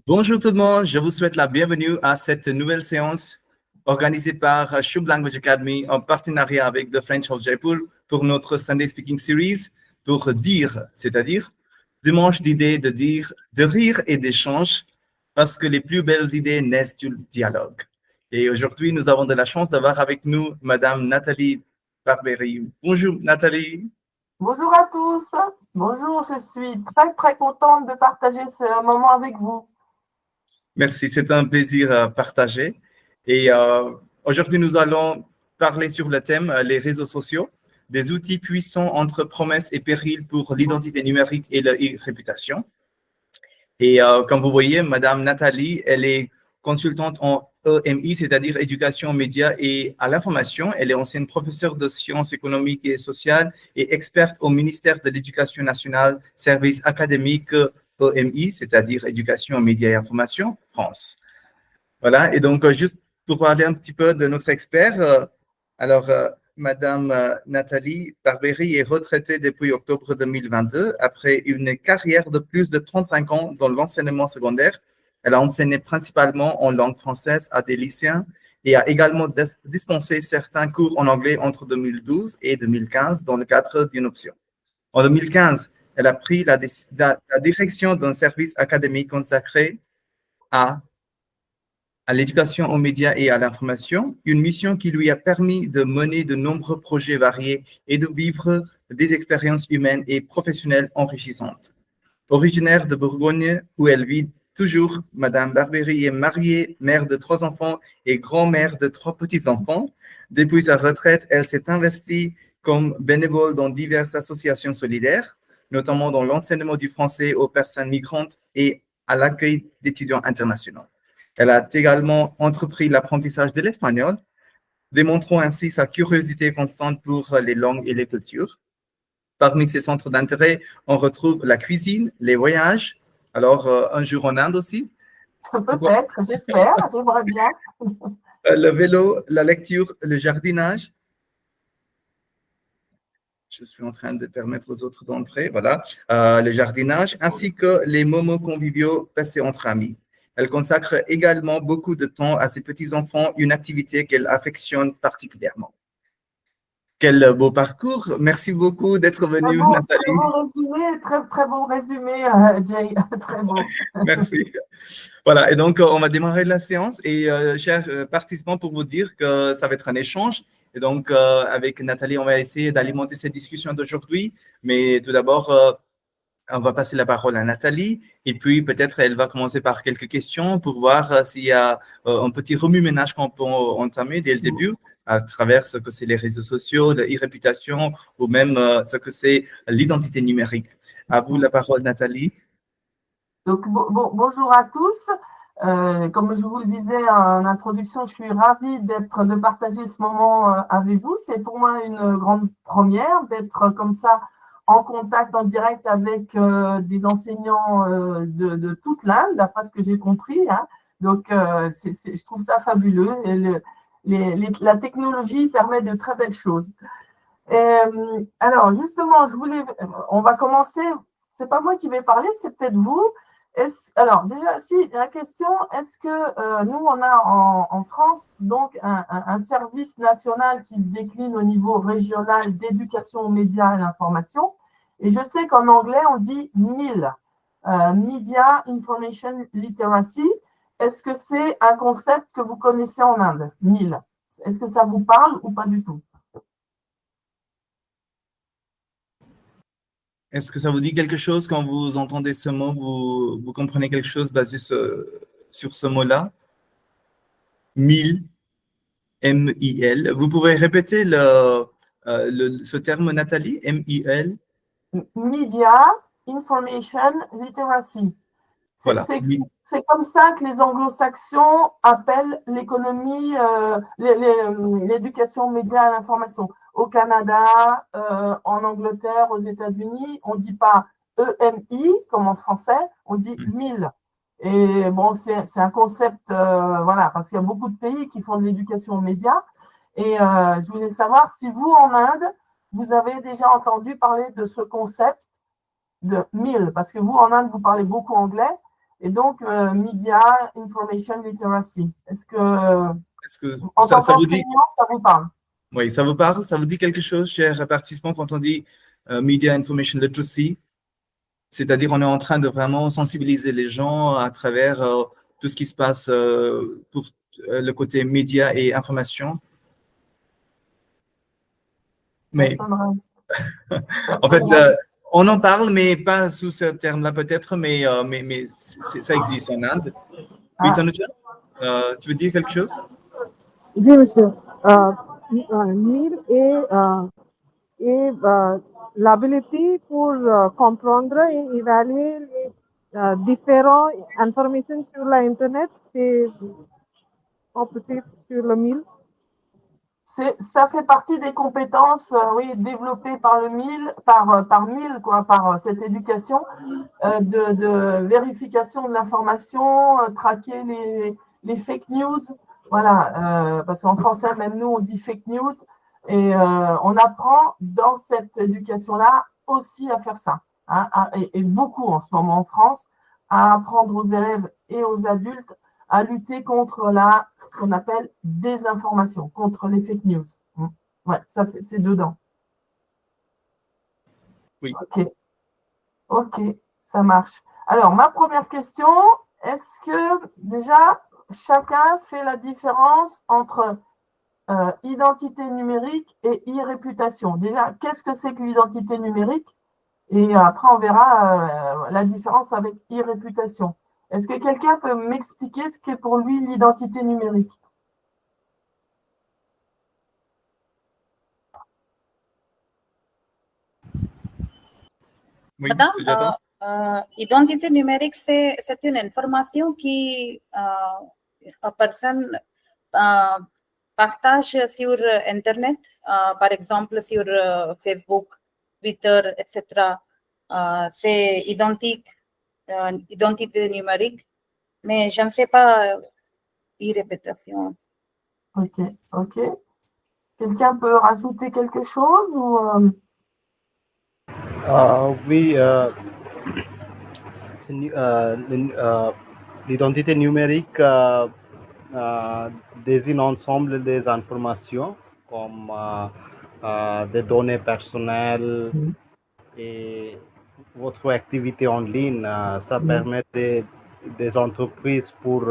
Bonjour tout le monde, je vous souhaite la bienvenue à cette nouvelle séance organisée par Shub Language Academy en partenariat avec The French of Jaipur pour notre Sunday Speaking Series pour dire, c'est-à-dire dimanche d'idées, de dire, de rire et d'échange parce que les plus belles idées naissent du dialogue. Et aujourd'hui, nous avons de la chance d'avoir avec nous Madame Nathalie Barbery. Bonjour Nathalie. Bonjour à tous. Bonjour, je suis très contente de partager ce moment avec vous. Merci, c'est un plaisir partagé. Et aujourd'hui, nous allons parler sur le thème les réseaux sociaux, des outils puissants entre promesses et périls pour l'identité numérique et la réputation. Et comme vous voyez, Madame Nathalie, elle est consultante en EMI, c'est-à-dire éducation aux médias et à l'information. Elle est ancienne professeure de sciences économiques et sociales et experte au ministère de l'Éducation nationale, service académique EMI, c'est-à-dire éducation aux médias et information, France. Voilà, et donc juste pour parler un petit peu de notre expert, Madame Nathalie Barbery est retraitée depuis octobre 2022 après une carrière de plus de 35 ans dans l'enseignement secondaire. Elle a enseigné principalement en langue française à des lycéens et a également dispensé certains cours en anglais entre 2012 et 2015 dans le cadre d'une option. En 2015, elle a pris la direction d'un service académique consacré à l'éducation aux médias et à l'information, une mission qui lui a permis de mener de nombreux projets variés et de vivre des expériences humaines et professionnelles enrichissantes. Originaire de Bourgogne, où elle vit toujours, Madame Barbery est mariée, mère de 3 enfants et grand-mère de 3 petits-enfants. Depuis sa retraite, elle s'est investie comme bénévole dans diverses associations solidaires, notamment dans l'enseignement du français aux personnes migrantes et à l'accueil d'étudiants internationaux. Elle a également entrepris l'apprentissage de l'espagnol, démontrant ainsi sa curiosité constante pour les langues et les cultures. Parmi ses centres d'intérêt, on retrouve la cuisine, les voyages, alors un jour en Inde aussi. Peut-être, j'espère, j'aimerais bien. Le vélo, la lecture, le jardinage. Je suis en train de permettre aux autres d'entrer, voilà. Le jardinage, ainsi que les moments conviviaux passés entre amis. Elle consacre également beaucoup de temps à ses petits-enfants, une activité qu'elle affectionne particulièrement. Quel beau parcours. Merci beaucoup d'être venue, Nathalie. Très bon résumé, très bon résumé, Jay. Très beau. Merci. Voilà, et donc on va démarrer la séance. Et chers participants, pour vous dire que ça va être un échange. Et donc, avec Nathalie, on va essayer d'alimenter cette discussion d'aujourd'hui. Mais tout d'abord, on va passer la parole à Nathalie et puis peut-être elle va commencer par quelques questions pour voir s'il y a un petit remue-ménage qu'on peut entamer dès le début à travers ce que c'est les réseaux sociaux, la e-réputation ou même ce que c'est l'identité numérique. À vous la parole, Nathalie. Donc, bonjour à tous. Comme je vous le disais en introduction, je suis ravie de partager ce moment avec vous. C'est pour moi une grande première d'être comme ça en contact, en direct avec des enseignants de toute l'Inde, d'après ce que j'ai compris. Hein. Donc, je trouve ça fabuleux. Et la technologie permet de très belles choses. Alors, justement, on va commencer. C'est pas moi qui vais parler, c'est peut-être vous. Alors, déjà, si la question, est-ce que nous, on a en France donc un service national qui se décline au niveau régional d'éducation aux médias et à l'information? Et je sais qu'en anglais, on dit MIL, Media Information Literacy. Est-ce que c'est un concept que vous connaissez en Inde, MIL? Est-ce que ça vous parle ou pas du tout? Est-ce que ça vous dit quelque chose quand vous entendez ce mot, vous comprenez quelque chose basé sur ce mot-là? MIL, M-I-L. Vous pouvez répéter ce terme, Nathalie, M-I-L? Media Information Literacy. Voilà. C'est comme ça que les anglo-saxons appellent l'économie, l'éducation aux médias et à l'information. Au Canada, en Angleterre, aux États-Unis, on ne dit pas EMI comme en français, on dit MIL. Et bon, c'est un concept, voilà, parce qu'il y a beaucoup de pays qui font de l'éducation aux médias. Et je voulais savoir si vous, en Inde, vous avez déjà entendu parler de ce concept de MIL, parce que vous, en Inde, vous parlez beaucoup anglais. et donc Media Information Literacy. Est-ce que, Est-ce que en tant ça vous dit, qu'enseignant, ça vous parle? oui, ça vous parle? Ça vous dit quelque chose, chers participants, quand on dit Media Information Literacy? C'est-à-dire, on est en train de vraiment sensibiliser les gens à travers tout ce qui se passe pour le côté médias et information. Mais en fait, on en parle, mais pas sous ce terme-là peut-être, mais ça existe en Inde. Oui, Tanuja, tu veux dire quelque chose? Oui, monsieur. Lire et l'habilité pour comprendre et évaluer les différentes informations sur l'Internet, c'est peut-être sur le mille. Ça fait partie des compétences oui, développées par le MIL, par MIL, quoi, par cette éducation de vérification de l'information, traquer les fake news. Voilà, parce qu'en français, même nous, on dit fake news. Et on apprend dans cette éducation-là aussi à faire ça. Hein, et beaucoup en ce moment en France, à apprendre aux élèves et aux adultes à lutter contre ce qu'on appelle désinformation, contre les fake news. Ouais, c'est dedans. Oui. Ok, ça marche. Alors, ma première question, est-ce que déjà, chacun fait la différence entre identité numérique et e-réputation? Déjà, qu'est-ce que c'est que l'identité numérique? Et après, on verra la différence avec e-réputation. Est-ce que quelqu'un peut m'expliquer ce qu'est pour lui l'identité numérique? Oui, Madame, identité numérique, c'est une information qui une personne partage sur Internet, par exemple sur Facebook, Twitter, etc. C'est identité numérique, mais je ne sais pas e-réputation. Ok. Quelqu'un peut rajouter quelque chose ou Oui, l'identité numérique désigne l'ensemble des informations comme des données personnelles et votre activité en ligne. Ça permet des entreprises pour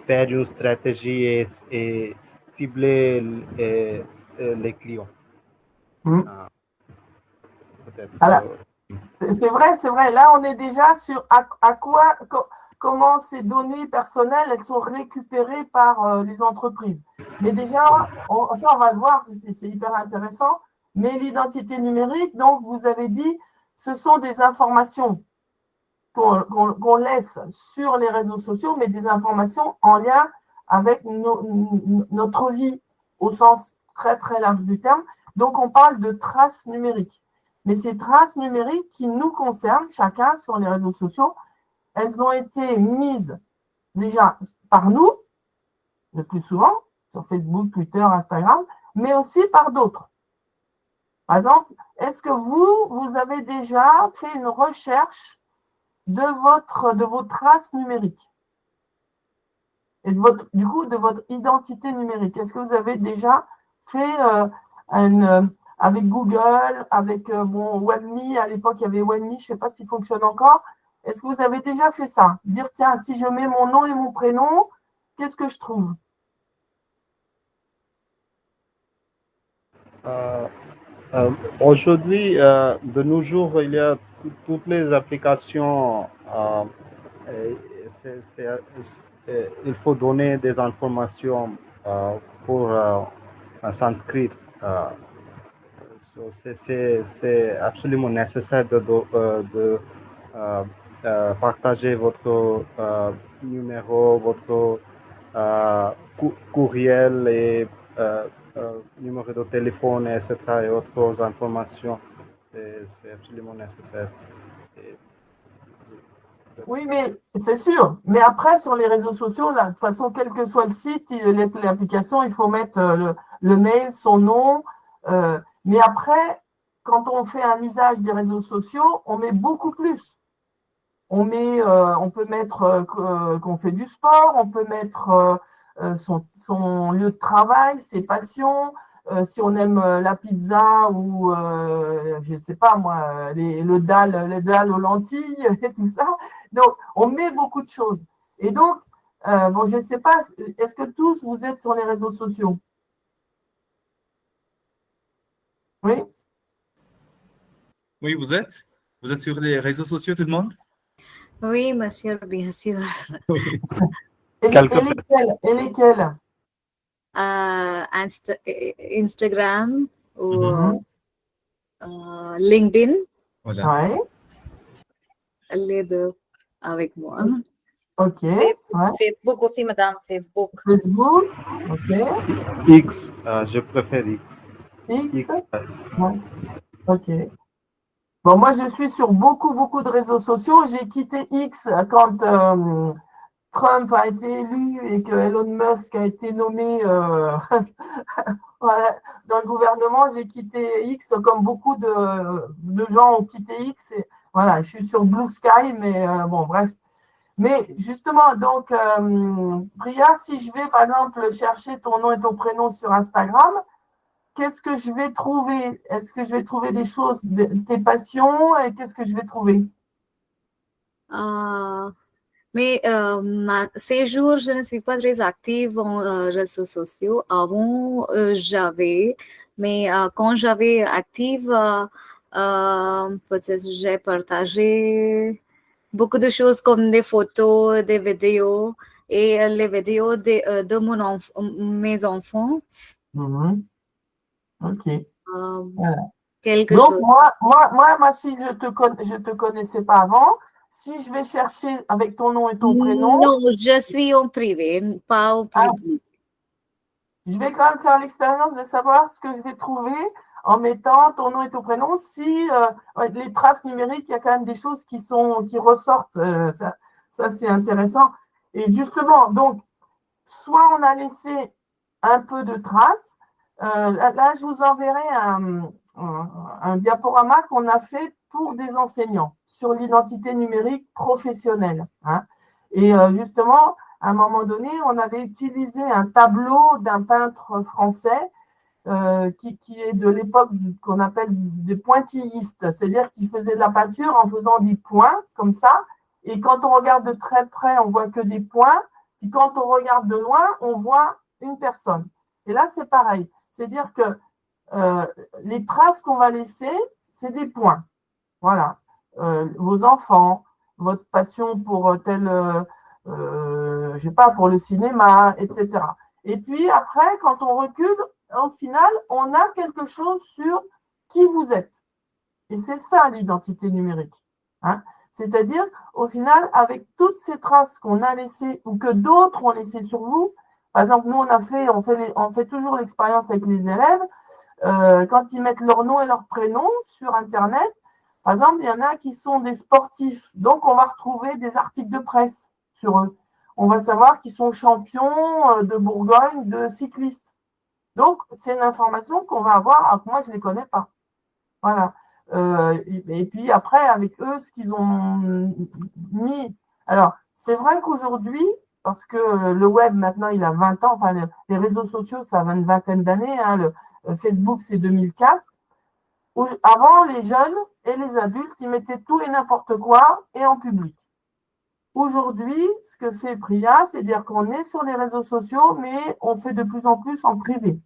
faire une stratégie et cibler les clients. Peut-être. Alors, c'est vrai. Là, on est déjà sur comment ces données personnelles elles sont récupérées par les entreprises. Mais déjà, ça, on va le voir, c'est hyper intéressant. Mais l'identité numérique, donc, vous avez dit, ce sont des informations qu'on laisse sur les réseaux sociaux, mais des informations en lien avec notre vie au sens très, très large du terme. Donc, on parle de traces numériques. Mais ces traces numériques qui nous concernent, chacun sur les réseaux sociaux, elles ont été mises déjà par nous, le plus souvent, sur Facebook, Twitter, Instagram, mais aussi par d'autres. Par exemple, est-ce que vous avez déjà fait une recherche de vos traces numériques et de votre identité numérique? Est-ce que vous avez déjà fait avec Google, avec WebMe, à l'époque il y avait WebMe, je ne sais pas s'il fonctionne encore. Est-ce que vous avez déjà fait ça? Dire, tiens, si je mets mon nom et mon prénom, qu'est-ce que je trouve? Aujourd'hui, de nos jours, il y a toutes les applications. Il faut donner des informations pour s'inscrire. C'est absolument nécessaire de partager votre numéro, votre courriel et numéro de téléphone, etc. et autres informations. C'est absolument nécessaire. Oui, mais c'est sûr. Mais après, sur les réseaux sociaux, là, de toute façon, quel que soit le site, l'application, il faut mettre le mail, son nom. Mais après, quand on fait un usage des réseaux sociaux, on met beaucoup plus. on peut mettre qu'on fait du sport, on peut mettre son lieu de travail, ses passions, si on aime la pizza ou, je ne sais pas moi, le dalle aux lentilles et tout ça. Donc, on met beaucoup de choses. Et donc, bon, je ne sais pas, est-ce que tous vous êtes sur les réseaux sociaux? Oui? Oui, vous êtes? Vous êtes sur les réseaux sociaux, tout le monde? Oui, monsieur, bien sûr. Oui. Et lesquels? Instagram ou Mhm. LinkedIn, Voilà. Ouais, les deux avec moi. ok. Ouais. Facebook aussi, madame, Facebook. Facebook, ok. X, je préfère X. X, X, ouais. Ok. Bon, moi, je suis sur beaucoup de réseaux sociaux. J'ai quitté X quand Trump a été élu et que Elon Musk a été nommé voilà, dans le gouvernement. J'ai quitté X comme beaucoup de gens ont quitté X. Et, voilà, je suis sur Blue Sky, mais bon, bref. Mais justement, donc, Priya, si je vais, par exemple, chercher ton nom et ton prénom sur Instagram, qu'est-ce que je vais trouver? Est-ce que je vais trouver des choses, tes passions, et qu'est-ce que je vais trouver? Mais ces jours, je ne suis pas très active en réseaux sociaux. Avant, j'avais, mais quand j'avais active, peut-être j'ai partagé beaucoup de choses comme des photos, des vidéos et les vidéos de mes enfants. Mhm. Ok. Voilà. Quelque Donc, chose. moi, si je te connaissais pas avant, si je vais chercher avec ton nom et ton prénom, Non, je suis en privé, pas au public. je vais quand même faire l'expérience de savoir ce que je vais trouver en mettant ton nom et ton prénom. Si les traces numériques, il y a quand même des choses qui ressortent. Ça c'est intéressant. Et justement, donc, soit on a laissé un peu de traces. Là, je vous enverrai un diaporama qu'on a fait pour des enseignants sur l'identité numérique professionnelle. Hein. Et justement, à un moment donné, on avait utilisé un tableau d'un peintre français qui est de l'époque qu'on appelle des pointillistes, c'est-à-dire qu'il faisait de la peinture en faisant des points comme ça. Et quand on regarde de très près, on voit que des points. Puis quand on regarde de loin, on voit une personne. Et là, c'est pareil. C'est-à-dire que les traces qu'on va laisser, c'est des points. Voilà. Vos enfants, votre passion pour je sais pas, pour le cinéma, etc. Et puis après, quand on recule, au final, on a quelque chose sur qui vous êtes. Et c'est ça l'identité numérique. Hein. C'est-à-dire, au final, avec toutes ces traces qu'on a laissées ou que d'autres ont laissées sur vous, par exemple, nous, on fait toujours l'expérience avec les élèves, quand ils mettent leur nom et leur prénom sur Internet, par exemple, il y en a qui sont des sportifs, donc on va retrouver des articles de presse sur eux. On va savoir qu'ils sont champions de Bourgogne de cyclistes. Donc, c'est une information qu'on va avoir, alors que moi, je ne les connais pas. Voilà. Et puis après, avec eux, ce qu'ils ont mis. Alors, c'est vrai qu'aujourd'hui, parce que le web, maintenant, il a 20 ans, enfin, les réseaux sociaux, ça a une vingtaine d'années. Hein, Facebook, c'est 2004. Avant, les jeunes et les adultes, ils mettaient tout et n'importe quoi et en public. Aujourd'hui, ce que fait Priya, c'est dire qu'on est sur les réseaux sociaux, mais on fait de plus en plus en privé.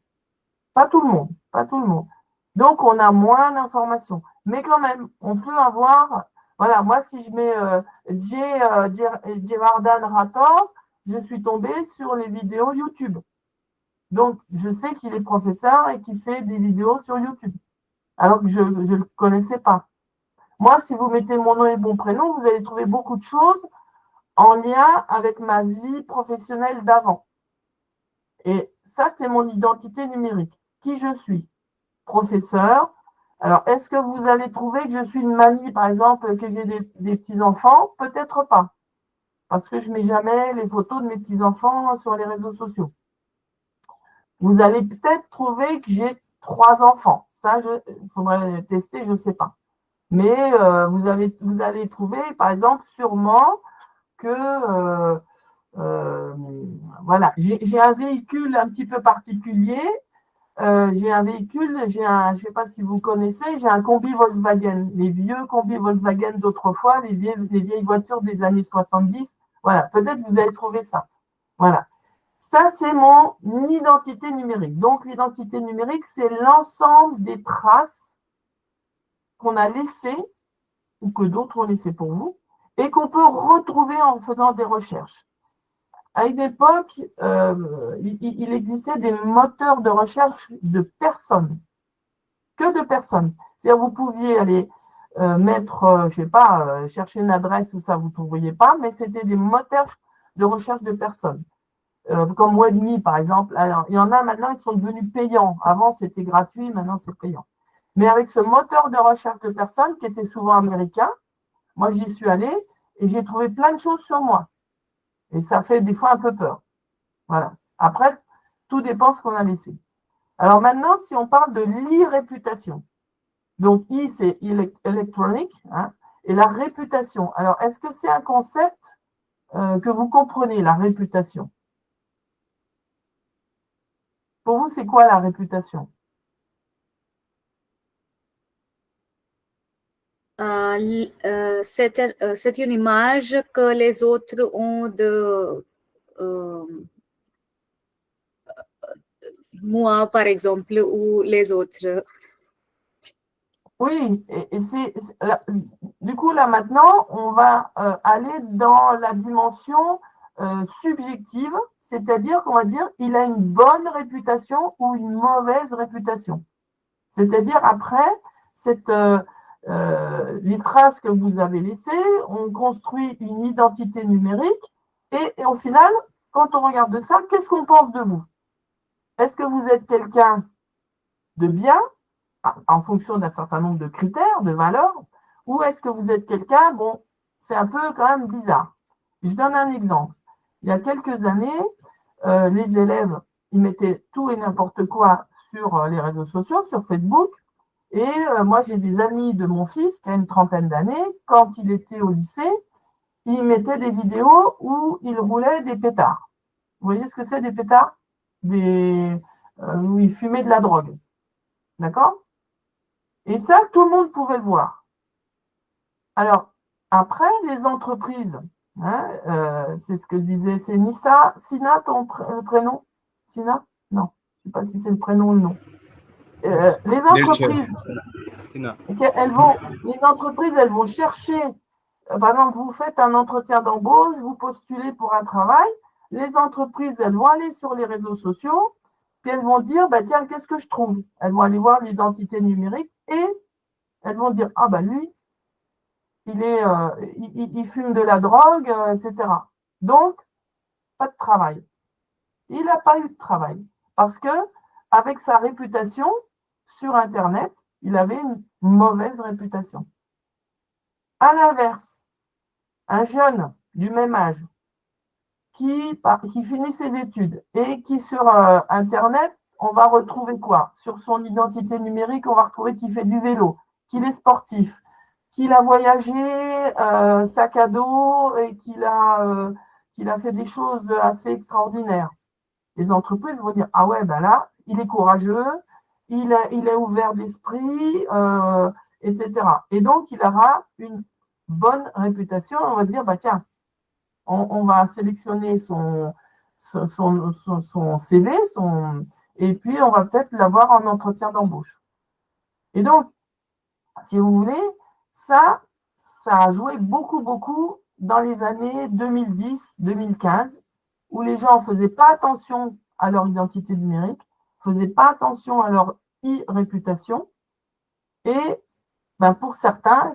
Pas tout le monde, pas tout le monde. Donc, on a moins d'informations. Mais quand même, on peut avoir, voilà, moi, si je mets Djevardhan Rator, je suis tombée sur les vidéos YouTube. Donc, je sais qu'il est professeur et qu'il fait des vidéos sur YouTube, alors que je ne le connaissais pas. Moi, si vous mettez mon nom et mon prénom, vous allez trouver beaucoup de choses en lien avec ma vie professionnelle d'avant. Et ça, c'est mon identité numérique. Qui je suis? Professeur. Alors, est-ce que vous allez trouver que je suis une mamie, par exemple, que j'ai des petits-enfants? Peut-être pas, parce que je ne mets jamais les photos de mes petits-enfants sur les réseaux sociaux. Vous allez peut-être trouver que j'ai 3 enfants. Ça, il faudrait tester, je ne sais pas. Mais vous allez trouver, par exemple, sûrement que voilà, j'ai un véhicule un petit peu particulier. J'ai un véhicule, je ne sais pas si vous connaissez, j'ai un combi Volkswagen, les vieux combis Volkswagen d'autrefois, les vieilles voitures des années 70. Voilà, peut-être vous avez trouvé ça. Voilà. Ça, c'est mon identité numérique. Donc, l'identité numérique, c'est l'ensemble des traces qu'on a laissées ou que d'autres ont laissées pour vous et qu'on peut retrouver en faisant des recherches. À une époque, il existait des moteurs de recherche de personnes, que de personnes. C'est-à-dire, vous pouviez aller mettre, je ne sais pas, chercher une adresse, tout ça, vous ne trouviez pas, mais c'était des moteurs de recherche de personnes. Comme Webme, par exemple. Alors, il y en a maintenant, ils sont devenus payants. Avant, c'était gratuit, maintenant, c'est payant. Mais avec ce moteur de recherche de personnes, qui était souvent américain, moi, j'y suis allée et j'ai trouvé plein de choses sur moi. Et ça fait des fois un peu peur. Voilà. Après, tout dépend de ce qu'on a laissé. Alors maintenant, si on parle de l'e-réputation, donc I, c'est électronique, hein, et la réputation. Alors, est-ce que c'est un concept que vous comprenez, la réputation? Pour vous, c'est quoi la réputation? C'est une image que les autres ont de moi, par exemple, ou les autres. Oui, du coup, là maintenant, on va aller dans la dimension subjective, c'est-à-dire qu'on va dire il a une bonne réputation ou une mauvaise réputation. C'est-à-dire après, les traces que vous avez laissées, on construit une identité numérique et au final, quand on regarde ça, qu'est-ce qu'on pense de vous? Est-ce que vous êtes quelqu'un de bien en fonction d'un certain nombre de critères, de valeurs, ou est-ce que vous êtes quelqu'un, bon, c'est un peu quand même bizarre. Je donne un exemple. Il y a quelques années, les élèves, ils mettaient tout et n'importe quoi sur les réseaux sociaux, sur Facebook, et moi, j'ai des amis de mon fils qui a une trentaine d'années, quand il était au lycée, il mettait des vidéos où il roulait des pétards. Vous voyez ce que c'est des pétards? Où il fumait de la drogue. D'accord? Et ça, tout le monde pouvait le voir. Alors, après, les entreprises, hein, c'est ce que disait, c'est Sina, ton prénom? Sina? Non, je ne sais pas si c'est le prénom ou le nom. Les entreprises, elles vont chercher, par exemple, vous faites un entretien d'embauche, vous postulez pour un travail, les entreprises, elles vont aller sur les réseaux sociaux, puis elles vont dire, bah, tiens, qu'est-ce que je trouve? Elles vont aller voir l'identité numérique et elles vont dire, ah bah lui, il fume de la drogue, etc. Donc, pas de travail. Il n'a pas eu de travail parce que avec sa réputation sur Internet, il avait une mauvaise réputation. À l'inverse, un jeune du même âge qui finit ses études et qui sur Internet, on va retrouver quoi? Sur son identité numérique, on va retrouver qu'il fait du vélo, qu'il est sportif, qu'il a voyagé sac à dos et qu'il a fait des choses assez extraordinaires. Les entreprises vont dire, ah ouais, ben là, il est courageux, il est ouvert d'esprit, etc. Et donc, il aura une bonne réputation. On va se dire, bah tiens, on va sélectionner son CV, et puis on va peut-être l'avoir en entretien d'embauche. Et donc, si vous voulez, ça a joué beaucoup, beaucoup dans les années 2010-2015, où les gens ne faisaient pas attention à leur identité numérique, ne faisaient pas attention à leur e-réputation. Et ben, pour certains,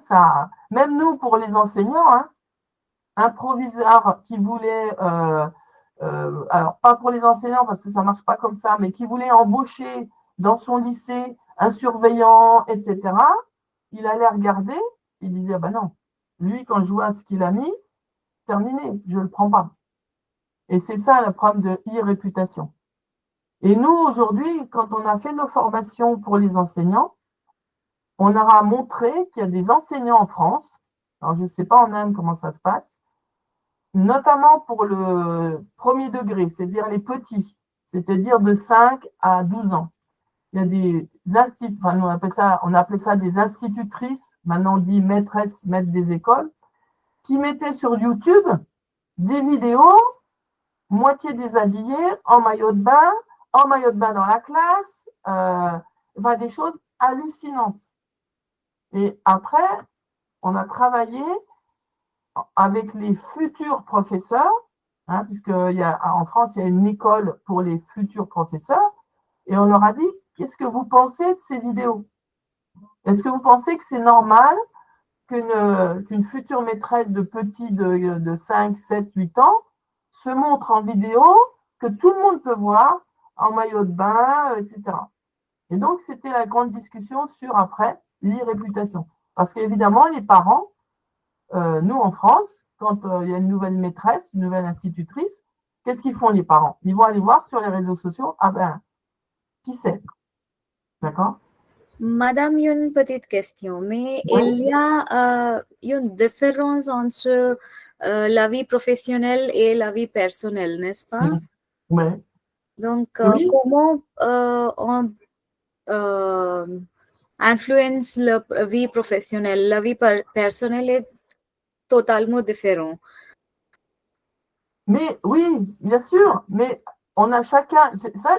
même nous, pour les enseignants, hein, un proviseur qui voulait, alors pas pour les enseignants parce que ça ne marche pas comme ça, mais qui voulait embaucher dans son lycée un surveillant, etc., il allait regarder, il disait, ah ben non, lui, quand je vois ce qu'il a mis, terminé, je ne le prends pas. Et c'est ça le problème de e-réputation. Et nous, aujourd'hui, quand on a fait nos formations pour les enseignants, on aura montré qu'il y a des enseignants en France, alors je ne sais pas en Inde comment ça se passe, notamment pour le premier degré, c'est-à-dire les petits, c'est-à-dire de 5 à 12 ans. Il y a des enfin, on appelait ça des institutrices, maintenant on dit maîtresses, maîtres des écoles, qui mettaient sur YouTube des vidéos, moitié déshabillés, en maillot de bain dans la classe, enfin, des choses hallucinantes. Et après, on a travaillé avec les futurs professeurs, hein, puisqu'en France, il y a une école pour les futurs professeurs, et on leur a dit, qu'est-ce que vous pensez de ces vidéos? Est-ce que vous pensez que c'est normal qu'une future maîtresse de petits de 5, 7, 8 ans se montre en vidéo que tout le monde peut voir, en maillot de bain, etc. Et donc, c'était la grande discussion sur, après, l'e-réputation. Parce qu'évidemment, les parents, nous, en France, quand il y a une nouvelle maîtresse, une nouvelle institutrice, qu'est-ce qu'ils font, les parents? Ils vont aller voir sur les réseaux sociaux, ah ben, qui c'est? D'accord? Madame, une petite question, mais Oui. il y a une différence entre la vie professionnelle et la vie personnelle, n'est-ce pas? Oui. Donc, Oui. comment on influence la vie professionnelle? La vie personnelle est totalement différente. Mais oui, bien sûr, mais on a chacun,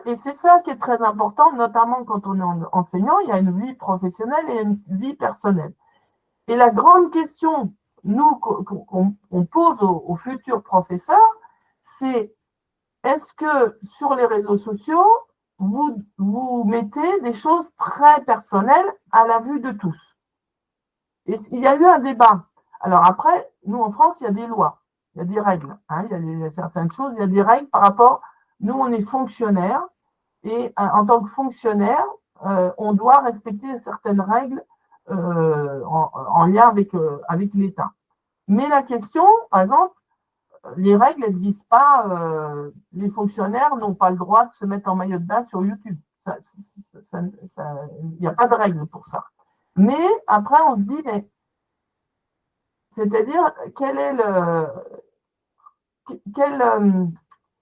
et c'est ça qui est très important, notamment quand on est enseignant, il y a une vie professionnelle et une vie personnelle. Et la grande question, nous, qu'on pose aux futurs professeurs, c'est est-ce que sur les réseaux sociaux, vous mettez des choses très personnelles à la vue de tous? Et il y a eu un débat. Alors après, nous en France, il y a des lois. Il y a des règles, hein, il y a certaines choses, il y a des règles par rapport, nous on est fonctionnaires, et en tant que fonctionnaire, on doit respecter certaines règles en lien avec l'État. Mais la question, par exemple, les règles, elles ne disent pas les fonctionnaires n'ont pas le droit de se mettre en maillot de bain sur YouTube. Il n'y a pas de règle pour ça. Mais après, on se dit, mais c'est-à-dire,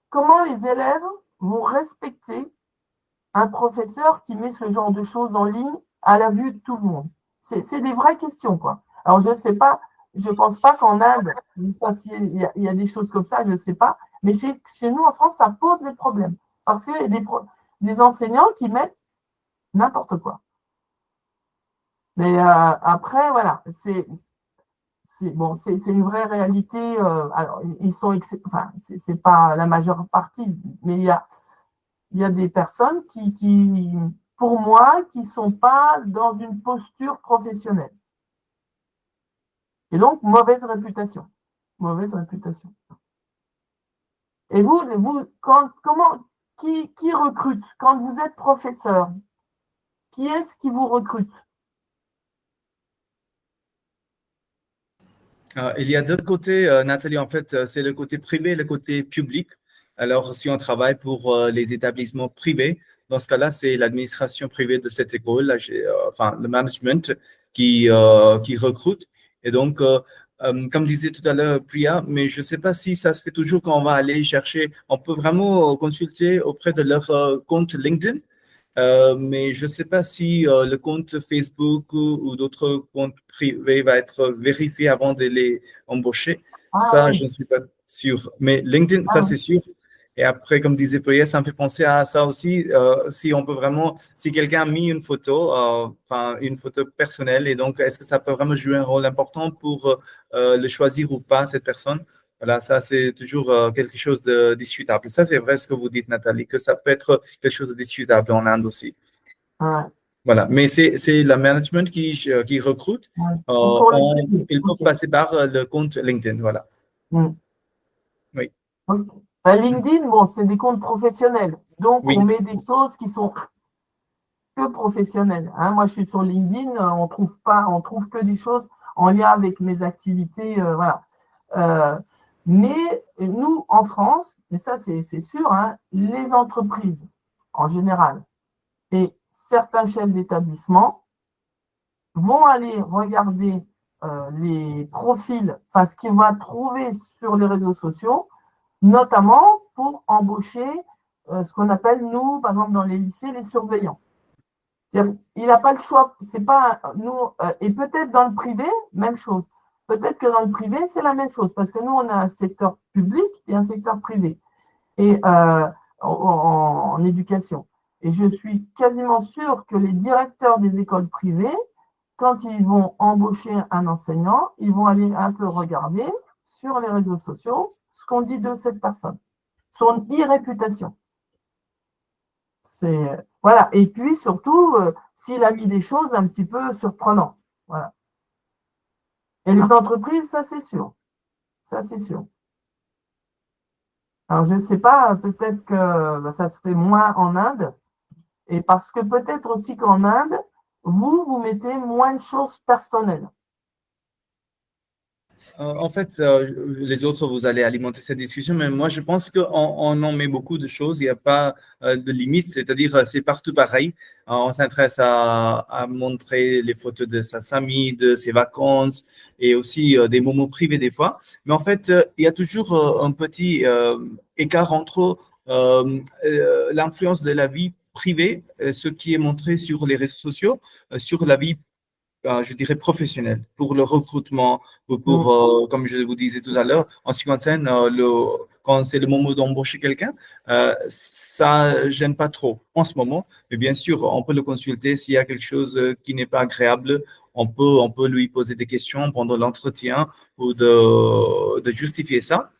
comment les élèves vont respecter un professeur qui met ce genre de choses en ligne à la vue de tout le monde? C'est des vraies questions, quoi. Alors, je ne sais pas, je ne pense pas qu'en Inde, il y a des choses comme ça, je ne sais pas. Mais chez nous, en France, ça pose des problèmes. Parce qu'il y a des enseignants qui mettent n'importe quoi. Mais après, voilà, c'est une vraie réalité. Alors, ils sont, enfin, c'est pas la majeure partie, mais il y a des personnes qui, pour moi, qui sont pas dans une posture professionnelle. Et donc, mauvaise réputation. Mauvaise réputation. Et vous, qui recrute? Quand vous êtes professeur, qui est-ce qui vous recrute? Il y a deux côtés, Nathalie. En fait, c'est le côté privé et le côté public. Alors, si on travaille pour les établissements privés, dans ce cas-là, c'est l'administration privée de cette école, enfin, le management qui recrute. Et donc, comme disait tout à l'heure Priya, mais je ne sais pas si ça se fait toujours quand on va aller chercher. On peut vraiment consulter auprès de leur compte LinkedIn. Mais je ne sais pas si le compte Facebook ou d'autres comptes privés va être vérifié avant de les embaucher. Ça, oui. je ne suis pas sûr. Mais LinkedIn, ça, c'est sûr. Et après, comme disait Priya, ça me fait penser à ça aussi. Si on peut vraiment, si quelqu'un a mis une photo, enfin une photo personnelle, et donc est-ce que ça peut vraiment jouer un rôle important pour le choisir ou pas, cette personne? Voilà, ça, c'est toujours quelque chose de discutable. Ça, c'est vrai ce que vous dites, Nathalie, que ça peut être quelque chose de discutable en Inde aussi. Ouais. Voilà, mais c'est le management qui recrute. Ouais. Il faut passer par le compte LinkedIn, voilà. Oui. Okay. LinkedIn, bon, c'est des comptes professionnels. Donc, Oui. on met des choses qui sont que professionnelles. Hein. Moi, je suis sur LinkedIn, on trouve que des choses en lien avec mes activités, voilà. Mais nous, en France, et ça c'est sûr, hein, les entreprises en général et certains chefs d'établissement vont aller regarder les profils, enfin ce qu'ils vont trouver sur les réseaux sociaux, notamment pour embaucher ce qu'on appelle, nous, par exemple, dans les lycées, les surveillants. Il n'a pas le choix, c'est pas nous, et peut-être dans le privé, même chose. Peut-être que dans le privé, c'est la même chose, parce que nous, on a un secteur public et un secteur privé, et en éducation. Et je suis quasiment sûre que les directeurs des écoles privées, quand ils vont embaucher un enseignant, ils vont aller un peu regarder sur les réseaux sociaux ce qu'on dit de cette personne, son e-réputation. Voilà. Et puis surtout, s'il a mis des choses un petit peu surprenantes. Voilà. Et les entreprises, ça c'est sûr. Ça c'est sûr. Alors je ne sais pas, peut-être que ça se fait moins en Inde. Et parce que peut-être aussi qu'en Inde, vous mettez moins de choses personnelles. En fait, les autres, vous allez alimenter cette discussion, mais moi, je pense qu'on en met beaucoup de choses. Il n'y a pas de limite, c'est-à-dire c'est partout pareil. On s'intéresse à montrer les photos de sa famille, de ses vacances et aussi des moments privés des fois. Mais en fait, il y a toujours un petit écart entre l'influence de la vie privée, ce qui est montré sur les réseaux sociaux, sur la vie je dirais professionnel pour le recrutement ou pour, comme je vous disais tout à l'heure, en ce qui concerne quand c'est le moment d'embaucher quelqu'un, ça gêne pas trop en ce moment. Mais bien sûr, on peut le consulter s'il y a quelque chose qui n'est pas agréable. On peut lui poser des questions pendant l'entretien ou de justifier ça.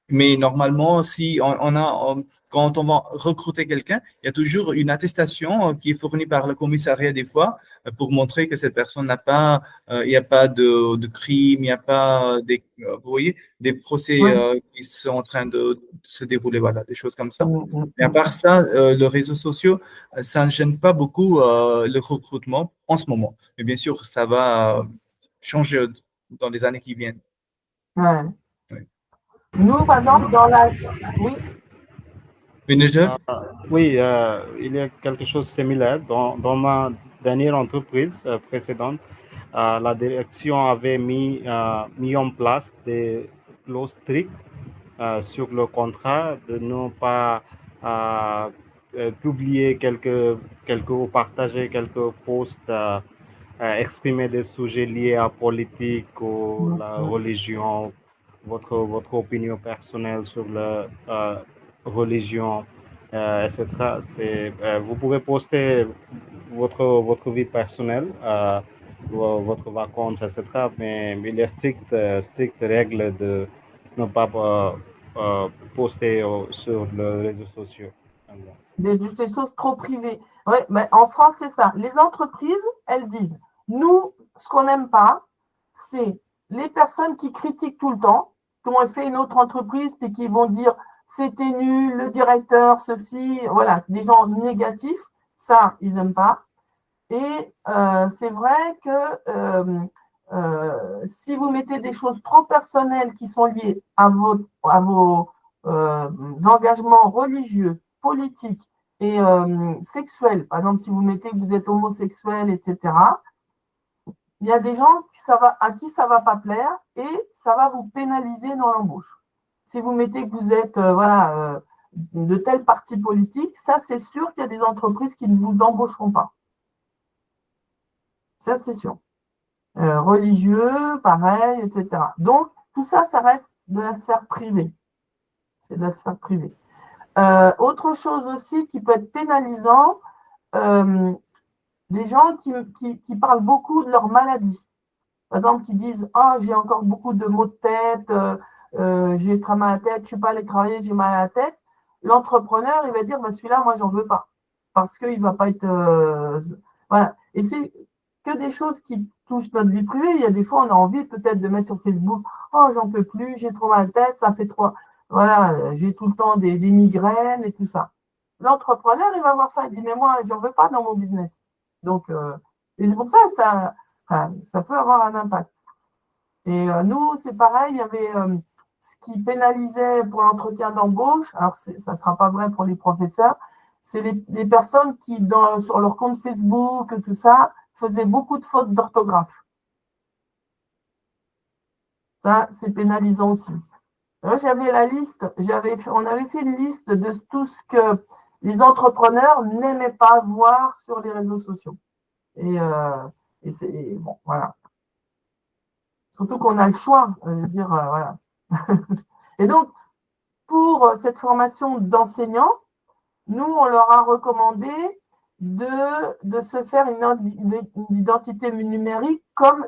Mais normalement, si quand on va recruter quelqu'un, il y a toujours une attestation qui est fournie par le commissariat des fois pour montrer que cette personne il n'y a pas de crime, il n'y a pas vous voyez, des procès qui sont en train de se dérouler, voilà, des choses comme ça. Mais à part ça, les réseaux sociaux, ça ne gêne pas beaucoup le recrutement en ce moment. Mais bien sûr, ça va changer dans les années qui viennent. Ouais. Nous, par exemple, dans la... Oui. Oui, il y a quelque chose de similaire. Dans ma dernière entreprise précédente, la direction avait mis en place des clauses strictes sur le contrat de ne pas publier ou partager quelques posts, exprimer des sujets liés à la politique ou la religion, votre opinion personnelle sur la religion, etc. Vous pouvez poster votre vie personnelle, votre vacances, etc. Mais il y a strictes règles de ne pas poster sur les réseaux sociaux. Des choses trop privées. Oui, mais en France, c'est ça. Les entreprises, elles disent, nous, ce qu'on n'aime pas, c'est les personnes qui critiquent tout le temps, qui ont fait une autre entreprise et qui vont dire c'était nul, le directeur, ceci, voilà, des gens négatifs, ça, ils n'aiment pas. Et c'est vrai que si vous mettez des choses trop personnelles qui sont liées à vos engagements religieux, politiques et sexuels, par exemple, si vous mettez que vous êtes homosexuel, etc., il y a des gens à qui ça ne va pas plaire et ça va vous pénaliser dans l'embauche. Si vous mettez que vous êtes de tel parti politique, ça, c'est sûr qu'il y a des entreprises qui ne vous embaucheront pas. Ça, c'est sûr. Religieux, pareil, etc. Donc, tout ça, ça reste de la sphère privée. C'est de la sphère privée. Autre chose aussi qui peut être pénalisant, des gens qui parlent beaucoup de leur maladie. Par exemple, qui disent « Ah, j'ai encore beaucoup de maux de tête, j'ai très mal à la tête, je ne suis pas allé travailler, j'ai mal à la tête. » L'entrepreneur, il va dire bah, « Celui-là, moi, j'en veux pas. » Parce qu'il ne va pas être… voilà. Et c'est que des choses qui touchent notre vie privée. Il y a des fois, on a envie peut-être de mettre sur Facebook « Oh, j'en peux plus, j'ai trop mal à la tête, ça fait trop… » Voilà, j'ai tout le temps des migraines et tout ça. L'entrepreneur, il va voir ça, il dit « Mais moi, j'en veux pas dans mon business. » Donc, et c'est pour ça ça peut avoir un impact. Et nous, c'est pareil, il y avait ce qui pénalisait pour l'entretien d'embauche, alors ça ne sera pas vrai pour les professeurs, c'est les personnes qui, sur leur compte Facebook, tout ça, faisaient beaucoup de fautes d'orthographe. Ça, c'est pénalisant aussi. J'avais la liste, on avait fait une liste de tout ce que les entrepreneurs n'aimaient pas voir sur les réseaux sociaux. Et c'est bon, voilà. Surtout qu'on a le choix, je veux dire, voilà. Et donc, pour cette formation d'enseignants, nous, on leur a recommandé de se faire une identité numérique comme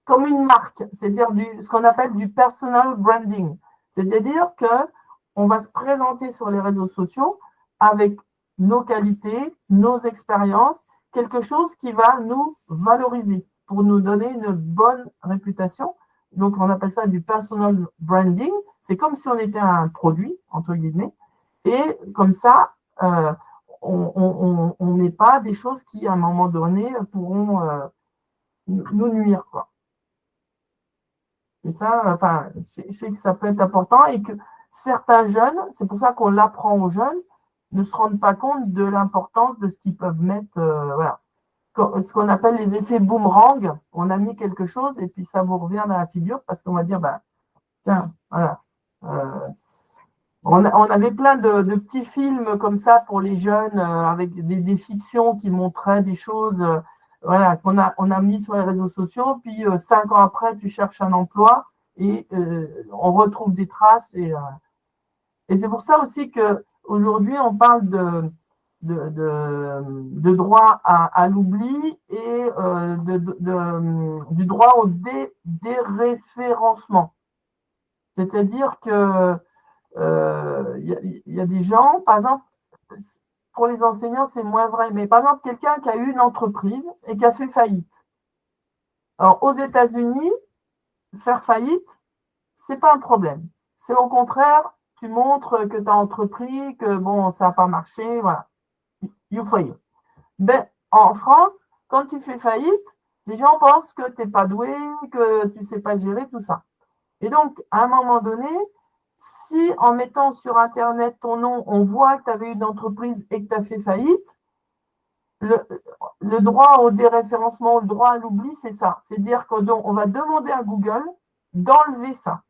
comme une marque, c'est-à-dire ce qu'on appelle du personal branding. C'est-à-dire qu'on va se présenter sur les réseaux sociaux avec nos qualités, nos expériences, quelque chose qui va nous valoriser pour nous donner une bonne réputation. Donc, on appelle ça du personal branding. C'est comme si on était un produit, entre guillemets. Et comme ça, on n'est pas des choses qui, à un moment donné, pourront nous nuire, quoi. Et ça, enfin, je sais que ça peut être important et que certains jeunes, c'est pour ça qu'on l'apprend aux jeunes, ne se rendent pas compte de l'importance de ce qu'ils peuvent mettre, voilà. Ce qu'on appelle les effets boomerang. On a mis quelque chose et puis ça vous revient dans la figure parce qu'on va dire, bah, tiens, voilà. On avait plein de petits films comme ça pour les jeunes avec des fictions qui montraient des choses voilà, on a mis sur les réseaux sociaux, puis 5 ans après, tu cherches un emploi et on retrouve des traces. Et c'est pour ça aussi qu'aujourd'hui, on parle de droit à l'oubli et du droit au déréférencement. C'est-à-dire que y a des gens, par exemple, pour les enseignants, c'est moins vrai, mais par exemple, quelqu'un qui a eu une entreprise et qui a fait faillite. Alors, aux États-Unis, faire faillite, c'est pas un problème. C'est au contraire, tu montres que tu as entrepris, que bon, ça n'a pas marché, voilà. You fail. Ben, en France, quand tu fais faillite, les gens pensent que tu n'es pas doué, que tu ne sais pas gérer tout ça. Et donc, à un moment donné, si en mettant sur Internet ton nom, on voit que tu avais une entreprise et que tu as fait faillite, le droit au déréférencement, le droit à l'oubli, c'est ça. C'est-à-dire qu'on va demander à Google d'enlever ça.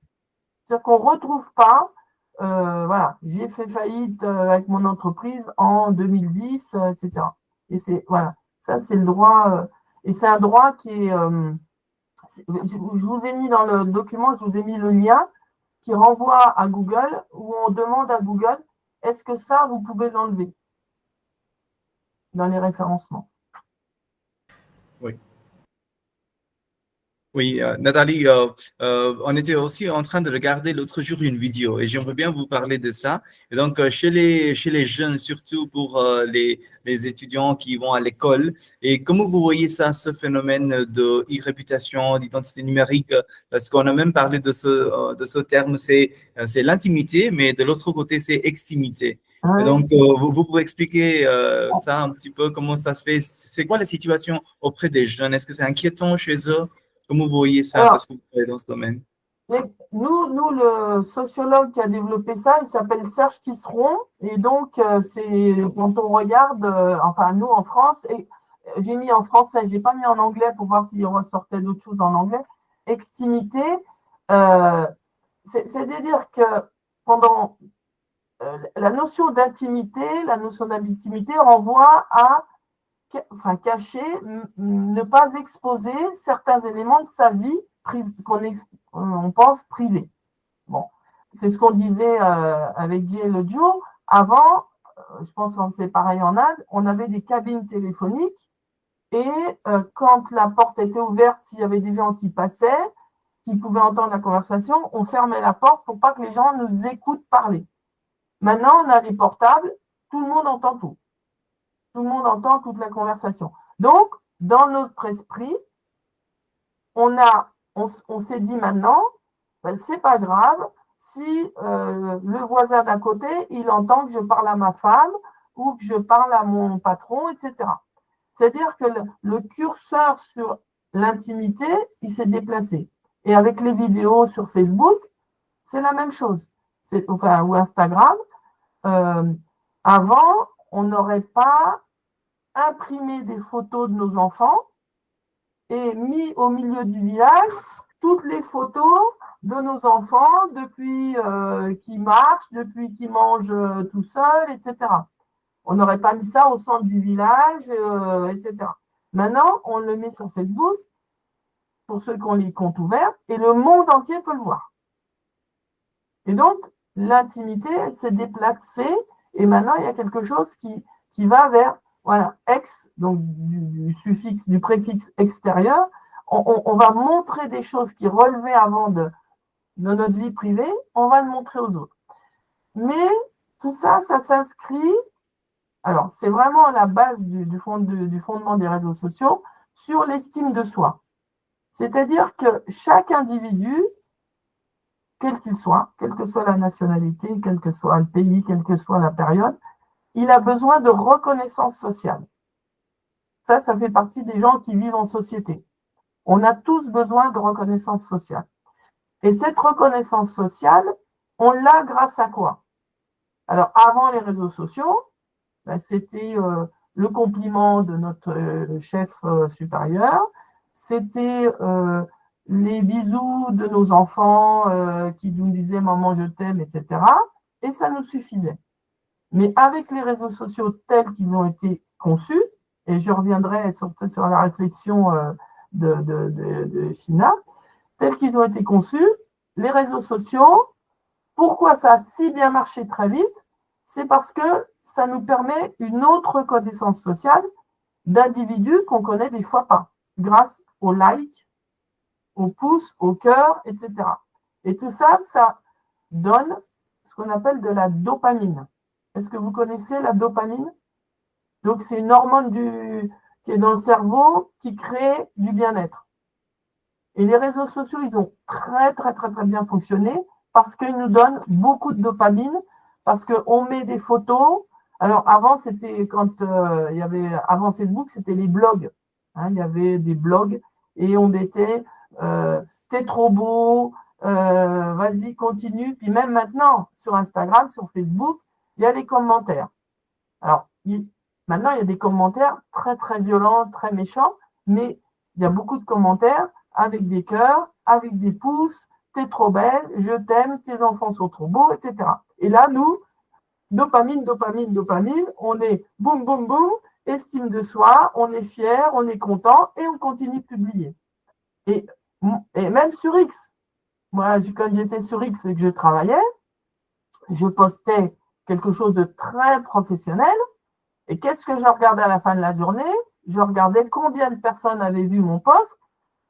C'est-à-dire qu'on ne retrouve pas, voilà, j'ai fait faillite avec mon entreprise en 2010, etc. Et c'est, voilà, ça c'est le droit, et c'est un droit qui est, je vous ai mis dans le document, je vous ai mis le lien, qui renvoie à Google, où on demande à Google, est-ce que ça, vous pouvez l'enlever dans les référencements? Oui. Oui, Nathalie, on était aussi en train de regarder l'autre jour une vidéo et j'aimerais bien vous parler de ça. Et donc, chez les jeunes, surtout pour les étudiants qui vont à l'école, et comment vous voyez ça, ce phénomène de e-réputation, d'identité numérique, parce qu'on a même parlé de ce terme, c'est l'intimité, mais de l'autre côté, c'est extimité. Et donc, vous pouvez expliquer ça un petit peu, comment ça se fait? C'est quoi la situation auprès des jeunes? Est-ce que c'est inquiétant chez eux? Comment vous voyez ça? Alors, parce que vous travaillez dans ce domaine? nous, le sociologue qui a développé ça, il s'appelle Serge Tisseron. Et donc, c'est quand on regarde, enfin, nous en France, et j'ai mis en français, je n'ai pas mis en anglais pour voir s'il ressortait d'autres choses en anglais. Extimité, c'est-à-dire que pendant la notion d'intimité renvoie à cacher, ne pas exposer certains éléments de sa vie on pense privés. Bon, c'est ce qu'on disait avec Jay l'autre jour. Avant, je pense que c'est pareil en Inde, on avait des cabines téléphoniques et quand la porte était ouverte, s'il y avait des gens qui passaient, qui pouvaient entendre la conversation, on fermait la porte pour pas que les gens nous écoutent parler. Maintenant, on a les portables, tout le monde entend tout. Tout le monde entend toute la conversation. Donc, dans notre esprit, on s'est dit maintenant, ben, c'est pas grave si le voisin d'à côté, il entend que je parle à ma femme ou que je parle à mon patron, etc. C'est-à-dire que le curseur sur l'intimité, il s'est déplacé. Et avec les vidéos sur Facebook, c'est la même chose. Ou Instagram. Avant, on n'aurait pas imprimé des photos de nos enfants et mis au milieu du village toutes les photos de nos enfants depuis qu'ils marchent, depuis qu'ils mangent tout seuls, etc. On n'aurait pas mis ça au centre du village, etc. Maintenant, on le met sur Facebook pour ceux qui ont les comptes ouverts et le monde entier peut le voir. Et donc, l'intimité s'est déplacée et maintenant, il y a quelque chose qui va vers, voilà, ex, donc du suffixe, du préfixe extérieur. On va montrer des choses qui relevaient avant de notre vie privée, on va le montrer aux autres. Mais tout ça, ça s'inscrit, alors c'est vraiment la base du fondement des réseaux sociaux, sur l'estime de soi. C'est-à-dire que chaque individu, quel qu'il soit, quelle que soit la nationalité, quel que soit le pays, quelle que soit la période, il a besoin de reconnaissance sociale. Ça fait partie des gens qui vivent en société. On a tous besoin de reconnaissance sociale. Et cette reconnaissance sociale, on l'a grâce à quoi? Alors, avant les réseaux sociaux, c'était le compliment de notre chef supérieur, c'était les bisous de nos enfants qui nous disaient « maman, je t'aime », etc. Et ça nous suffisait. Mais avec les réseaux sociaux tels qu'ils ont été conçus, et je reviendrai surtout sur la réflexion de China, tels qu'ils ont été conçus, les réseaux sociaux, pourquoi ça a si bien marché très vite? C'est parce que ça nous permet une autre reconnaissance sociale d'individus qu'on connaît des fois pas, grâce aux likes, aux pouces, aux cœurs, etc. Et tout ça, ça donne ce qu'on appelle de la dopamine. Est-ce que vous connaissez la dopamine? Donc, c'est une hormone qui est dans le cerveau qui crée du bien-être. Et les réseaux sociaux, ils ont très bien fonctionné parce qu'ils nous donnent beaucoup de dopamine, parce qu'on met des photos. Alors, avant, c'était quand il y avait, avant Facebook, c'était les blogs. Hein, il y avait des blogs et on mettait t'es trop beau, vas-y, continue. Puis même maintenant, sur Instagram, sur Facebook, il y a les commentaires. Alors, maintenant, il y a des commentaires très violents, très méchants, mais il y a beaucoup de commentaires avec des cœurs, avec des pouces, t'es trop belle, je t'aime, tes enfants sont trop beaux, etc. Et là, nous, dopamine, on est boum, estime de soi, on est fier, on est content et on continue de publier. Et même sur X, moi, quand j'étais sur X et que je travaillais, je postais quelque chose de très professionnel. Et qu'est-ce que je regardais à la fin de la journée? Je regardais combien de personnes avaient vu mon post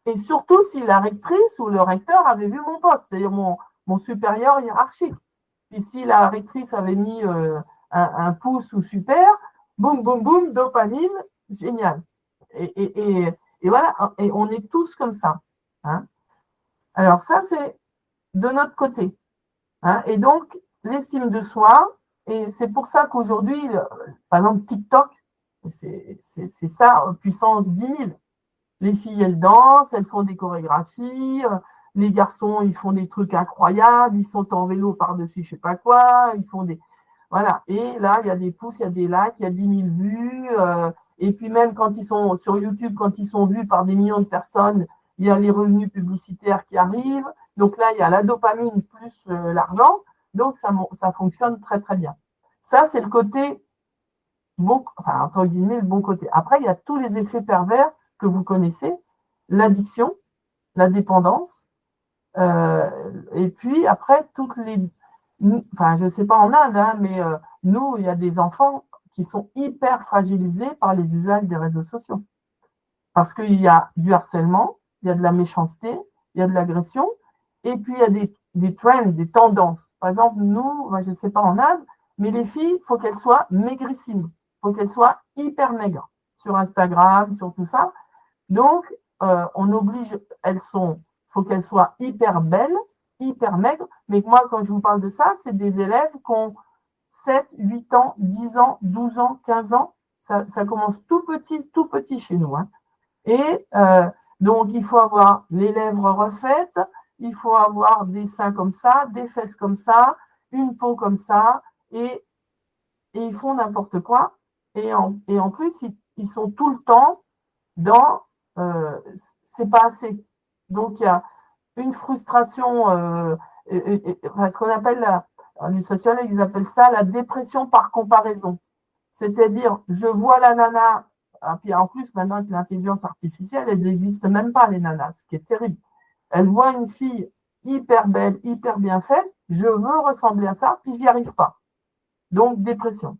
et surtout si la rectrice ou le recteur avait vu mon post, c'est-à-dire mon supérieur hiérarchique. Puis si la rectrice avait mis un pouce ou super, boum, dopamine, génial. Et voilà, et on est tous comme ça. Hein. Alors ça, c'est de notre côté. Hein. Et donc, l'estime de soi, et c'est pour ça qu'aujourd'hui, par exemple, TikTok, c'est ça, puissance 10 000. Les filles, elles dansent, elles font des chorégraphies, les garçons, ils font des trucs incroyables, ils sont en vélo par-dessus je sais pas quoi, ils font des... Voilà, et là, il y a des pouces, il y a des likes, il y a 10 000 vues, et puis même quand ils sont sur YouTube, quand ils sont vus par des millions de personnes, il y a les revenus publicitaires qui arrivent, donc là, il y a la dopamine plus l'argent, donc ça fonctionne très bien. Ça, c'est le côté, bon, enfin, entre guillemets, le bon côté. Après, il y a tous les effets pervers que vous connaissez, l'addiction, la dépendance, et puis après, toutes les... Enfin, je ne sais pas en Inde, hein, mais nous, il y a des enfants qui sont hyper fragilisés par les usages des réseaux sociaux. Parce qu'il y a du harcèlement, il y a de la méchanceté, il y a de l'agression, et puis il y a des trends, des tendances. Par exemple, nous, je ne sais pas en Inde, mais les filles, il faut qu'elles soient maigrissimes, il faut qu'elles soient hyper maigres sur Instagram, sur tout ça. Donc, on oblige, faut qu'elles soient hyper belles, hyper maigres. Mais moi, quand je vous parle de ça, c'est des élèves qui ont 7, 8 ans, 10 ans, 12 ans, 15 ans. Ça commence tout petit chez nous. Hein. Et donc, il faut avoir les lèvres refaites, il faut avoir des seins comme ça, des fesses comme ça, une peau comme ça, et ils font n'importe quoi. Et en plus, ils sont tout le temps dans c'est pas assez. Donc, il y a une frustration, ce qu'on appelle, les sociologues, ils appellent ça la dépression par comparaison. C'est-à-dire, je vois la nana, puis en plus, maintenant, avec l'intelligence artificielle, elles n'existent même pas, les nanas, ce qui est terrible. Elle voit une fille hyper belle, hyper bien faite, je veux ressembler à ça, puis j'y arrive pas. Donc, dépression.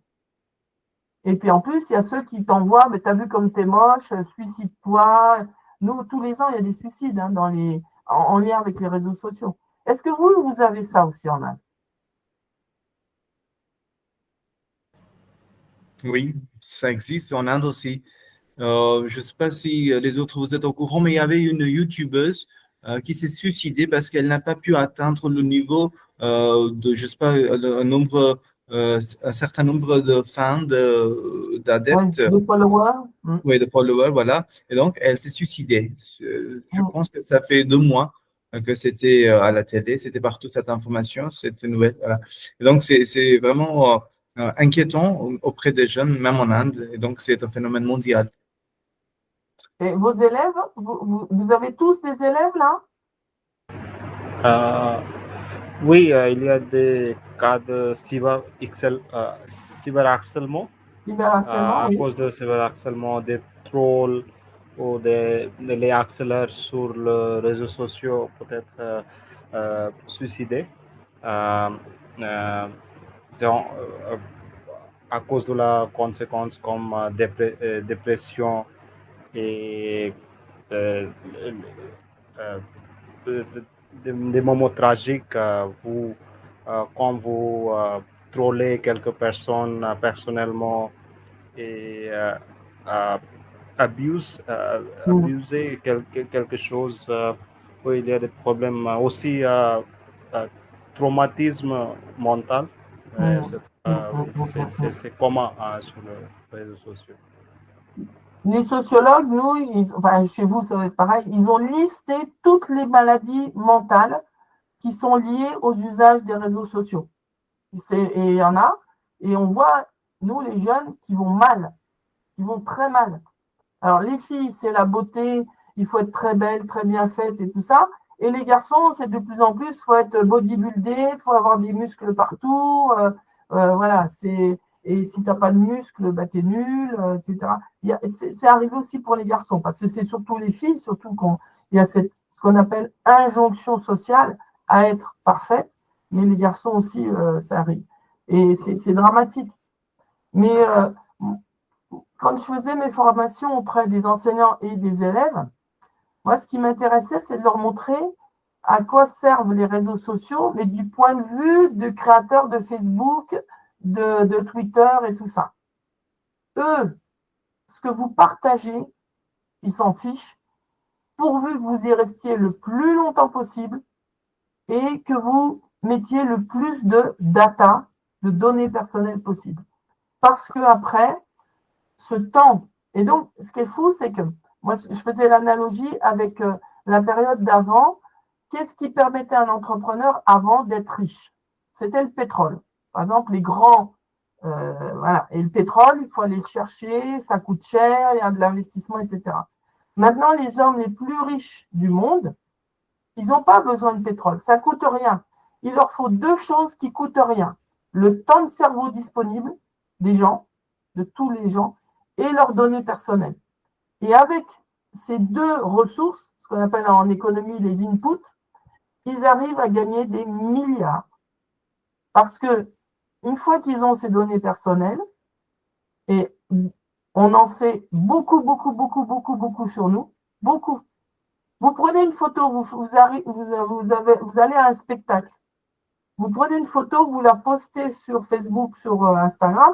Et puis en plus, il y a ceux qui t'envoient, mais t'as vu comme t'es moche, suicide-toi. Nous, tous les ans, il y a des suicides en lien avec les réseaux sociaux. Est-ce que vous avez ça aussi en Inde? Oui, ça existe en Inde aussi. Je ne sais pas si les autres vous êtes au courant, mais il y avait une YouTubeuse qui s'est suicidée parce qu'elle n'a pas pu atteindre le niveau de, je sais pas, un certain nombre de fans, d'adeptes, De followers? oui, de followers, voilà. Et donc, elle s'est suicidée. Je pense que ça fait 2 mois que c'était à la télé, c'était partout cette information, cette nouvelle. Voilà. Et donc, c'est vraiment inquiétant auprès des jeunes, même en Inde. Et donc, c'est un phénomène mondial. Et vos élèves, vous avez tous des élèves là? Oui, il y a des cas de cyberharcèlement. Cyberharcèlement, À oui. cause de cyberharcèlement, des trolls ou les harceleurs sur les réseaux sociaux peut-être suicidés. Disons, à cause de la conséquence comme dépression et euh, euh, des moments tragiques quand vous trollez quelques personnes personnellement et abuser quelque chose où il y a des problèmes aussi traumatisme mental. C'est commun sur les réseaux sociaux. Les sociologues, enfin chez vous, ça va être pareil, ils ont listé toutes les maladies mentales qui sont liées aux usages des réseaux sociaux. Et il y en a, et on voit, nous, les jeunes, qui vont mal, qui vont très mal. Alors, les filles, c'est la beauté, il faut être très belle, très bien faite et tout ça. Et les garçons, c'est de plus en plus, il faut être bodybuildé, il faut avoir des muscles partout. Voilà, et si tu n'as pas de muscles, bah, tu es nul, etc. C'est arrivé aussi pour les garçons, parce que c'est surtout les filles, surtout quand il y a ce qu'on appelle injonction sociale à être parfaite, mais les garçons aussi, ça arrive. Et c'est dramatique. Mais quand je faisais mes formations auprès des enseignants et des élèves, moi, ce qui m'intéressait, c'est de leur montrer à quoi servent les réseaux sociaux, mais du point de vue du créateur de Facebook, de Twitter et tout ça. Eux, ce que vous partagez, ils s'en fichent, pourvu que vous y restiez le plus longtemps possible et que vous mettiez le plus de data, de données personnelles possible. Parce que après, ce temps, et donc, ce qui est fou, c'est que moi, je faisais l'analogie avec la période d'avant. Qu'est-ce qui permettait à un entrepreneur avant d'être riche? C'était le pétrole. Par exemple, les grands, voilà. Et le pétrole, il faut aller le chercher, ça coûte cher, il y a de l'investissement, etc. Maintenant, les hommes les plus riches du monde, ils n'ont pas besoin de pétrole, ça coûte rien. Il leur faut 2 choses qui coûtent rien. Le temps de cerveau disponible des gens, de tous les gens, et leurs données personnelles. Et avec ces 2 ressources, ce qu'on appelle en économie les inputs, ils arrivent à gagner des milliards. Parce que une fois qu'ils ont ces données personnelles, et on en sait beaucoup, beaucoup, beaucoup, beaucoup, beaucoup sur nous, beaucoup. Vous prenez une photo, vous allez à un spectacle. Vous prenez une photo, vous la postez sur Facebook, sur Instagram.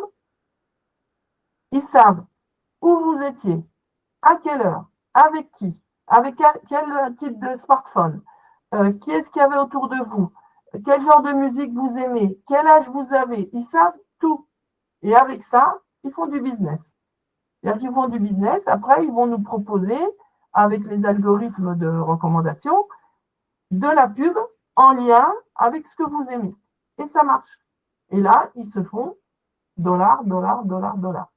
Ils savent où vous étiez, à quelle heure, avec qui, avec quel type de smartphone, qui est-ce qu'il y avait autour de vous, quel genre de musique vous aimez, quel âge vous avez. Ils savent tout. Et avec ça, ils font du business. C'est-à-dire qu'ils font du business. Après, ils vont nous proposer, avec les algorithmes de recommandation, de la pub en lien avec ce que vous aimez. Et ça marche. Et là, ils se font dollars, dollars, dollars, dollars.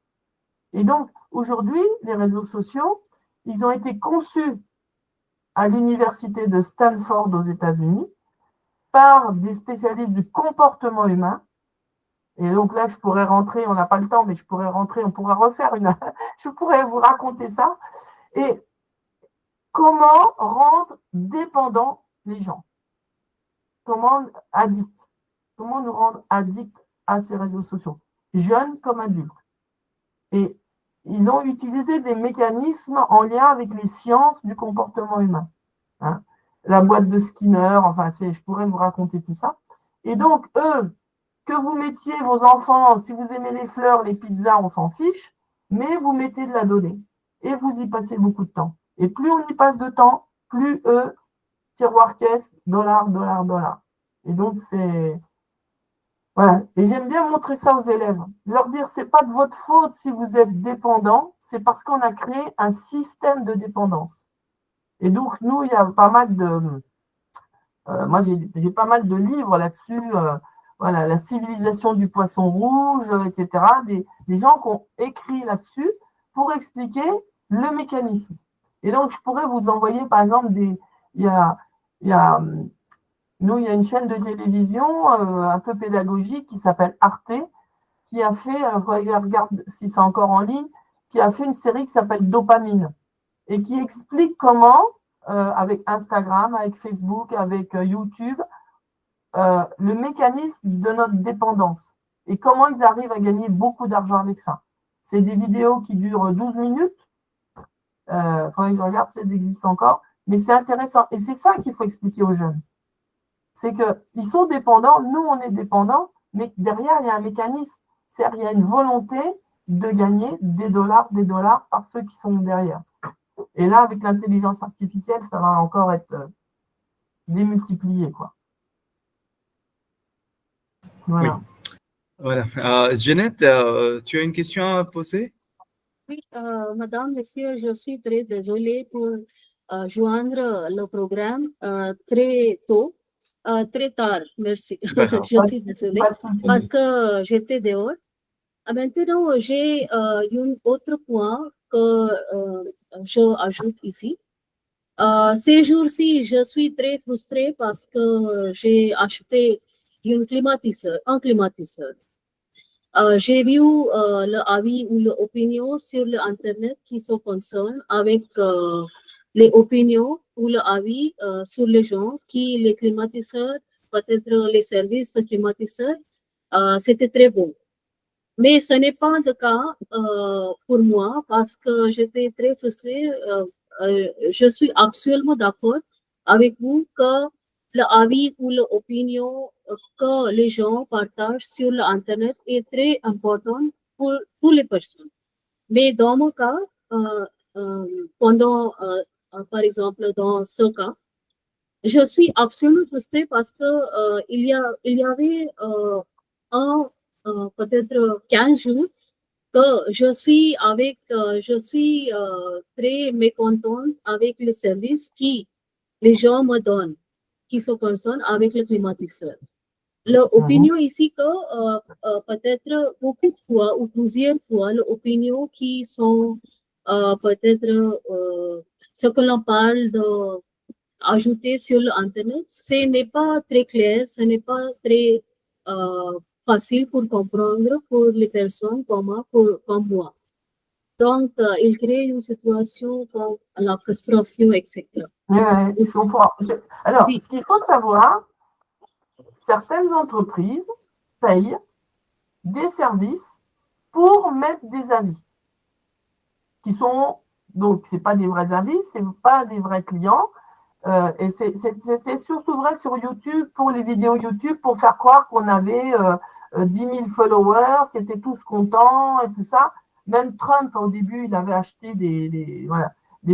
Et donc, aujourd'hui, les réseaux sociaux, ils ont été conçus à l'université de Stanford aux États-Unis par des spécialistes du comportement humain. Et donc là, je pourrais rentrer, on n'a pas le temps, mais je pourrais rentrer, on pourra refaire je pourrais vous raconter ça. Et comment rendre dépendants les gens? Comment addicts? Comment nous rendre addicts à ces réseaux sociaux, jeunes comme adultes? Et ils ont utilisé des mécanismes en lien avec les sciences du comportement humain. Hein. La boîte de Skinner, enfin, je pourrais vous raconter tout ça. Et donc, eux, que vous mettiez vos enfants, si vous aimez les fleurs, les pizzas, on s'en fiche, mais vous mettez de la donnée et vous y passez beaucoup de temps. Et plus on y passe de temps, plus eux, tiroir caisse, dollar, dollar, dollar. Et donc, c'est... Voilà. Et j'aime bien montrer ça aux élèves. Leur dire, c'est pas de votre faute si vous êtes dépendant, c'est parce qu'on a créé un système de dépendance. Et donc, nous, il y a pas mal de... moi, j'ai pas mal de livres là-dessus, voilà, la civilisation du poisson rouge, etc. Des gens qui ont écrit là-dessus pour expliquer le mécanisme. Et donc, je pourrais vous envoyer, par exemple, il y a une chaîne de télévision un peu pédagogique qui s'appelle Arte, qui a fait, regarde si c'est encore en ligne, qui a fait une série qui s'appelle Dopamine et qui explique comment, avec Instagram, avec Facebook, avec YouTube, le mécanisme de notre dépendance et comment ils arrivent à gagner beaucoup d'argent avec ça. C'est des vidéos qui durent 12 minutes. Il faudrait que je regarde si elles existent encore. Mais c'est intéressant. Et c'est ça qu'il faut expliquer aux jeunes. C'est qu'ils sont dépendants, nous on est dépendants, mais derrière il y a un mécanisme. C'est-à-dire il y a une volonté de gagner des dollars par ceux qui sont derrière. Et là, avec l'intelligence artificielle, ça va encore être démultiplié, quoi. Voilà. Oui. Voilà. Jeannette, tu as une question à poser? Oui, madame, monsieur, je suis très désolée pour joindre le programme très tôt, très tard, merci. Je suis désolée parce que j'étais dehors. Maintenant, j'ai un autre point que je ajoute ici. Ces jours-ci, je suis très frustrée parce que j'ai acheté un climatiseur. J'ai vu l'avis ou l'opinion sur l'Internet qui se concerne avec les opinions ou l'avis sur les gens qui, les climatiseurs, peut-être les services de climatiseurs, c'était très bon. Mais ce n'est pas le cas pour moi parce que j'étais très frustrée. Je suis absolument d'accord avec vous que l'avis ou l'opinion que les gens partagent sur l'Internet est très important pour les personnes. Mais dans mon cas, par exemple, dans ce cas, je suis absolument frustrée parce que il y avait peut-être 15 jours que je suis très mécontente avec le service qui les gens me donnent, qui se concernent avec le climatiseur. L'opinion ici que peut-être beaucoup de fois ou plusieurs fois, l'opinion qui sont peut-être ce que l'on parle d'ajouter sur l'Internet, ce n'est pas très clair, ce n'est pas très facile pour comprendre pour les personnes comme moi. Donc, il crée une situation comme la frustration, etc. Oui, je comprends. Alors, ce qu'il faut savoir, certaines entreprises payent des services pour mettre des avis qui sont, donc, ce n'est pas des vrais avis, ce n'est pas des vrais clients. Et c'était surtout vrai sur YouTube, pour les vidéos YouTube, pour faire croire qu'on avait 10 000 followers, qui étaient tous contents et tout ça. Même Trump, au début, il avait acheté des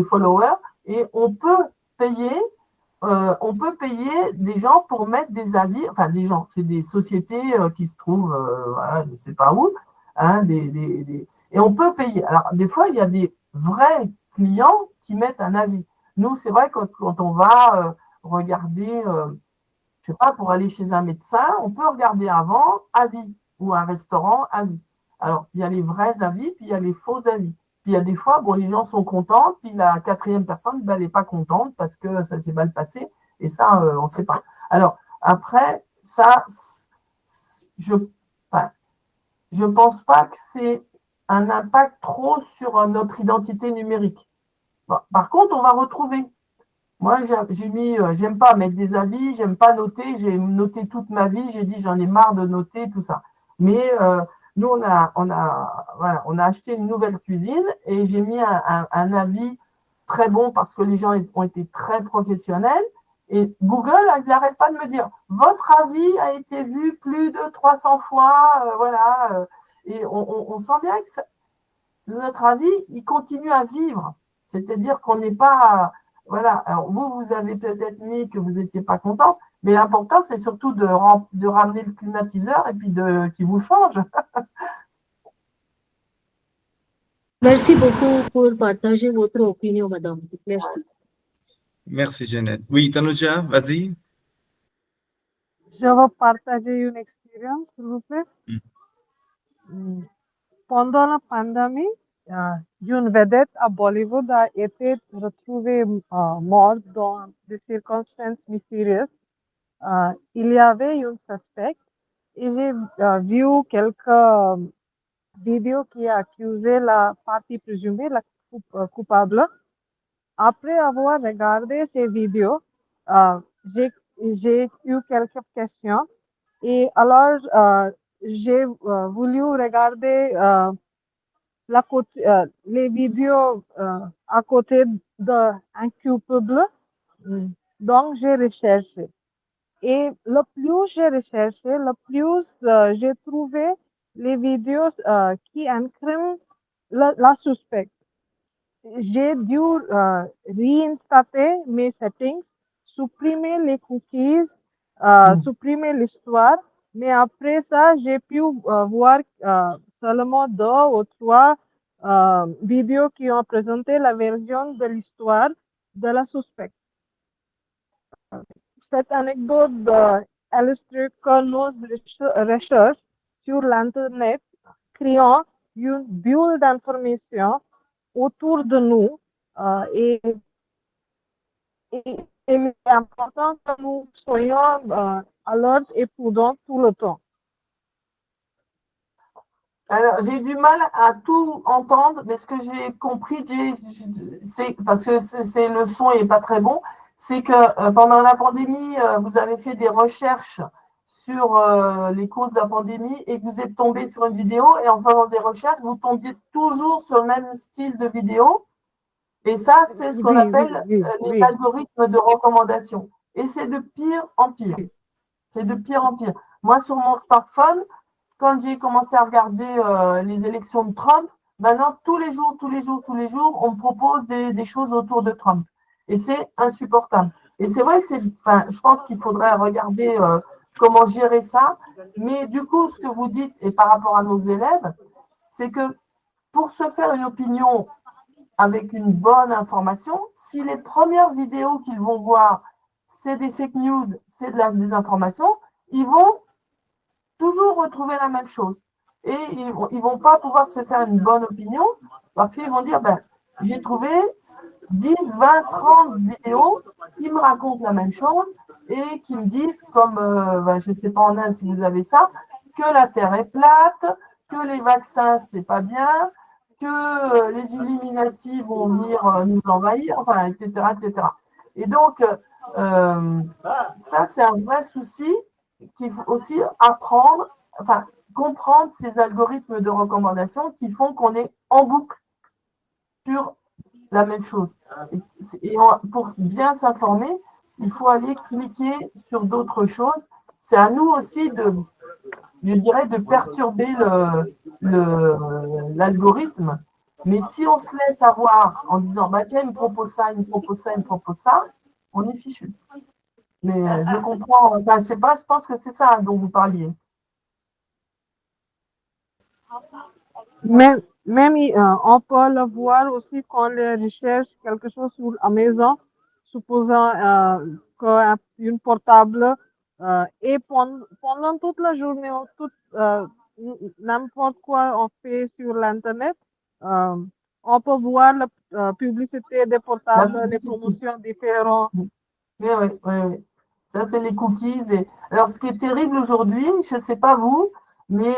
followers. Et on peut payer des gens pour mettre des avis, enfin des gens, c'est des sociétés qui se trouvent, je ne sais pas où, hein, et on peut payer. Alors, des fois, il y a des vrais clients qui mettent un avis. Nous, c'est vrai que quand on va regarder, je sais pas, pour aller chez un médecin, on peut regarder avant avis ou un restaurant avis. Alors, il y a les vrais avis, puis il y a les faux avis. Puis il y a des fois, bon, les gens sont contents, puis la quatrième personne, ben, elle n'est pas contente parce que ça s'est mal passé. Et ça, on ne sait pas. Alors, après, ça, je ne pense pas que c'est un impact trop sur notre identité numérique. Bon, par contre, on va retrouver. Moi, j'ai mis, j'aime pas mettre des avis, j'aime pas noter, j'ai noté toute ma vie, j'ai dit j'en ai marre de noter, tout ça. Mais nous, voilà, on a acheté une nouvelle cuisine et j'ai mis un avis très bon parce que les gens ont été très professionnels. Et Google, il n'arrête pas de me dire, votre avis a été vu plus de 300 fois, voilà. Et on sent bien que notre avis, il continue à vivre. C'est-à-dire qu'on n'est pas… Voilà, alors vous avez peut-être mis que vous n'étiez pas content, mais l'important, c'est surtout de ramener le climatiseur et puis qu'il vous change. Merci beaucoup pour partager votre opinion, madame. Merci. Merci, Jeannette. Oui, Tanuja, vas-y. Je vais partager une expérience, s'il vous plaît. Pendant la pandémie, une vedette à Bollywood a été retrouvée morte dans des circonstances mystérieuses. Il y avait un suspect et j'ai vu quelques vidéos qui accusaient la partie présumée, la coupable. Après avoir regardé ces vidéos, j'ai eu quelques questions et alors j'ai voulu regarder les vidéos à côté d'un coupable. Donc, j'ai recherché. Et le plus j'ai recherché, le plus j'ai trouvé les vidéos qui incriminent la suspecte. J'ai dû réinstaller mes settings, supprimer les cookies, supprimer l'histoire. Mais après ça, j'ai pu voir seulement 2 ou 3 vidéos qui ont présenté la version de l'histoire de la suspecte. Cette anecdote illustre que nos recherches sur l'Internet créent une bulle d'information autour de nous et il est important que nous soyons alertes et prudents tout le temps. Alors, j'ai du mal à tout entendre, mais ce que j'ai compris, c'est parce que le son n'est pas très bon, c'est que pendant la pandémie, vous avez fait des recherches sur les causes de la pandémie et que vous êtes tombé sur une vidéo et en faisant des recherches, vous tombiez toujours sur le même style de vidéo. Et ça, c'est ce qu'on appelle les algorithmes de recommandation. Et c'est de pire en pire. C'est de pire en pire. Moi, sur mon smartphone, quand j'ai commencé à regarder les élections de Trump, maintenant, tous les jours, on me propose des choses autour de Trump. Et c'est insupportable. Et c'est vrai que je pense qu'il faudrait regarder comment gérer ça. Mais du coup, ce que vous dites, et par rapport à nos élèves, c'est que pour se faire une opinion avec une bonne information, si les premières vidéos qu'ils vont voir, c'est des fake news, c'est de la désinformation, ils vont toujours retrouver la même chose. Et ils vont pas pouvoir se faire une bonne opinion parce qu'ils vont dire, j'ai trouvé 10, 20, 30 vidéos qui me racontent la même chose et qui me disent, comme, je ne sais pas en Inde si vous avez ça, que la Terre est plate, que les vaccins, c'est pas bien, que les Illuminati vont venir nous envahir, enfin, etc., etc. Et donc, ça, c'est un vrai souci qu'il faut aussi apprendre, enfin, comprendre ces algorithmes de recommandation qui font qu'on est en boucle sur la même chose. Et pour bien s'informer, il faut aller cliquer sur d'autres choses. C'est à nous aussi je dirais, de perturber l'algorithme. Mais si on se laisse avoir en disant, tiens, il me propose ça, il me propose ça, il me propose ça, on est fichu. Mais je comprends, enfin, je sais pas, je pense que c'est ça dont vous parliez. Même on peut le voir aussi quand on recherche quelque chose sur Amazon, supposant qu'une portable et pendant toute la journée, toute n'importe quoi on fait sur l'Internet, on peut voir la publicité des portables, les promotions différentes. Oui, oui, oui, oui. Ça, c'est les cookies. Alors, ce qui est terrible aujourd'hui, je ne sais pas vous, mais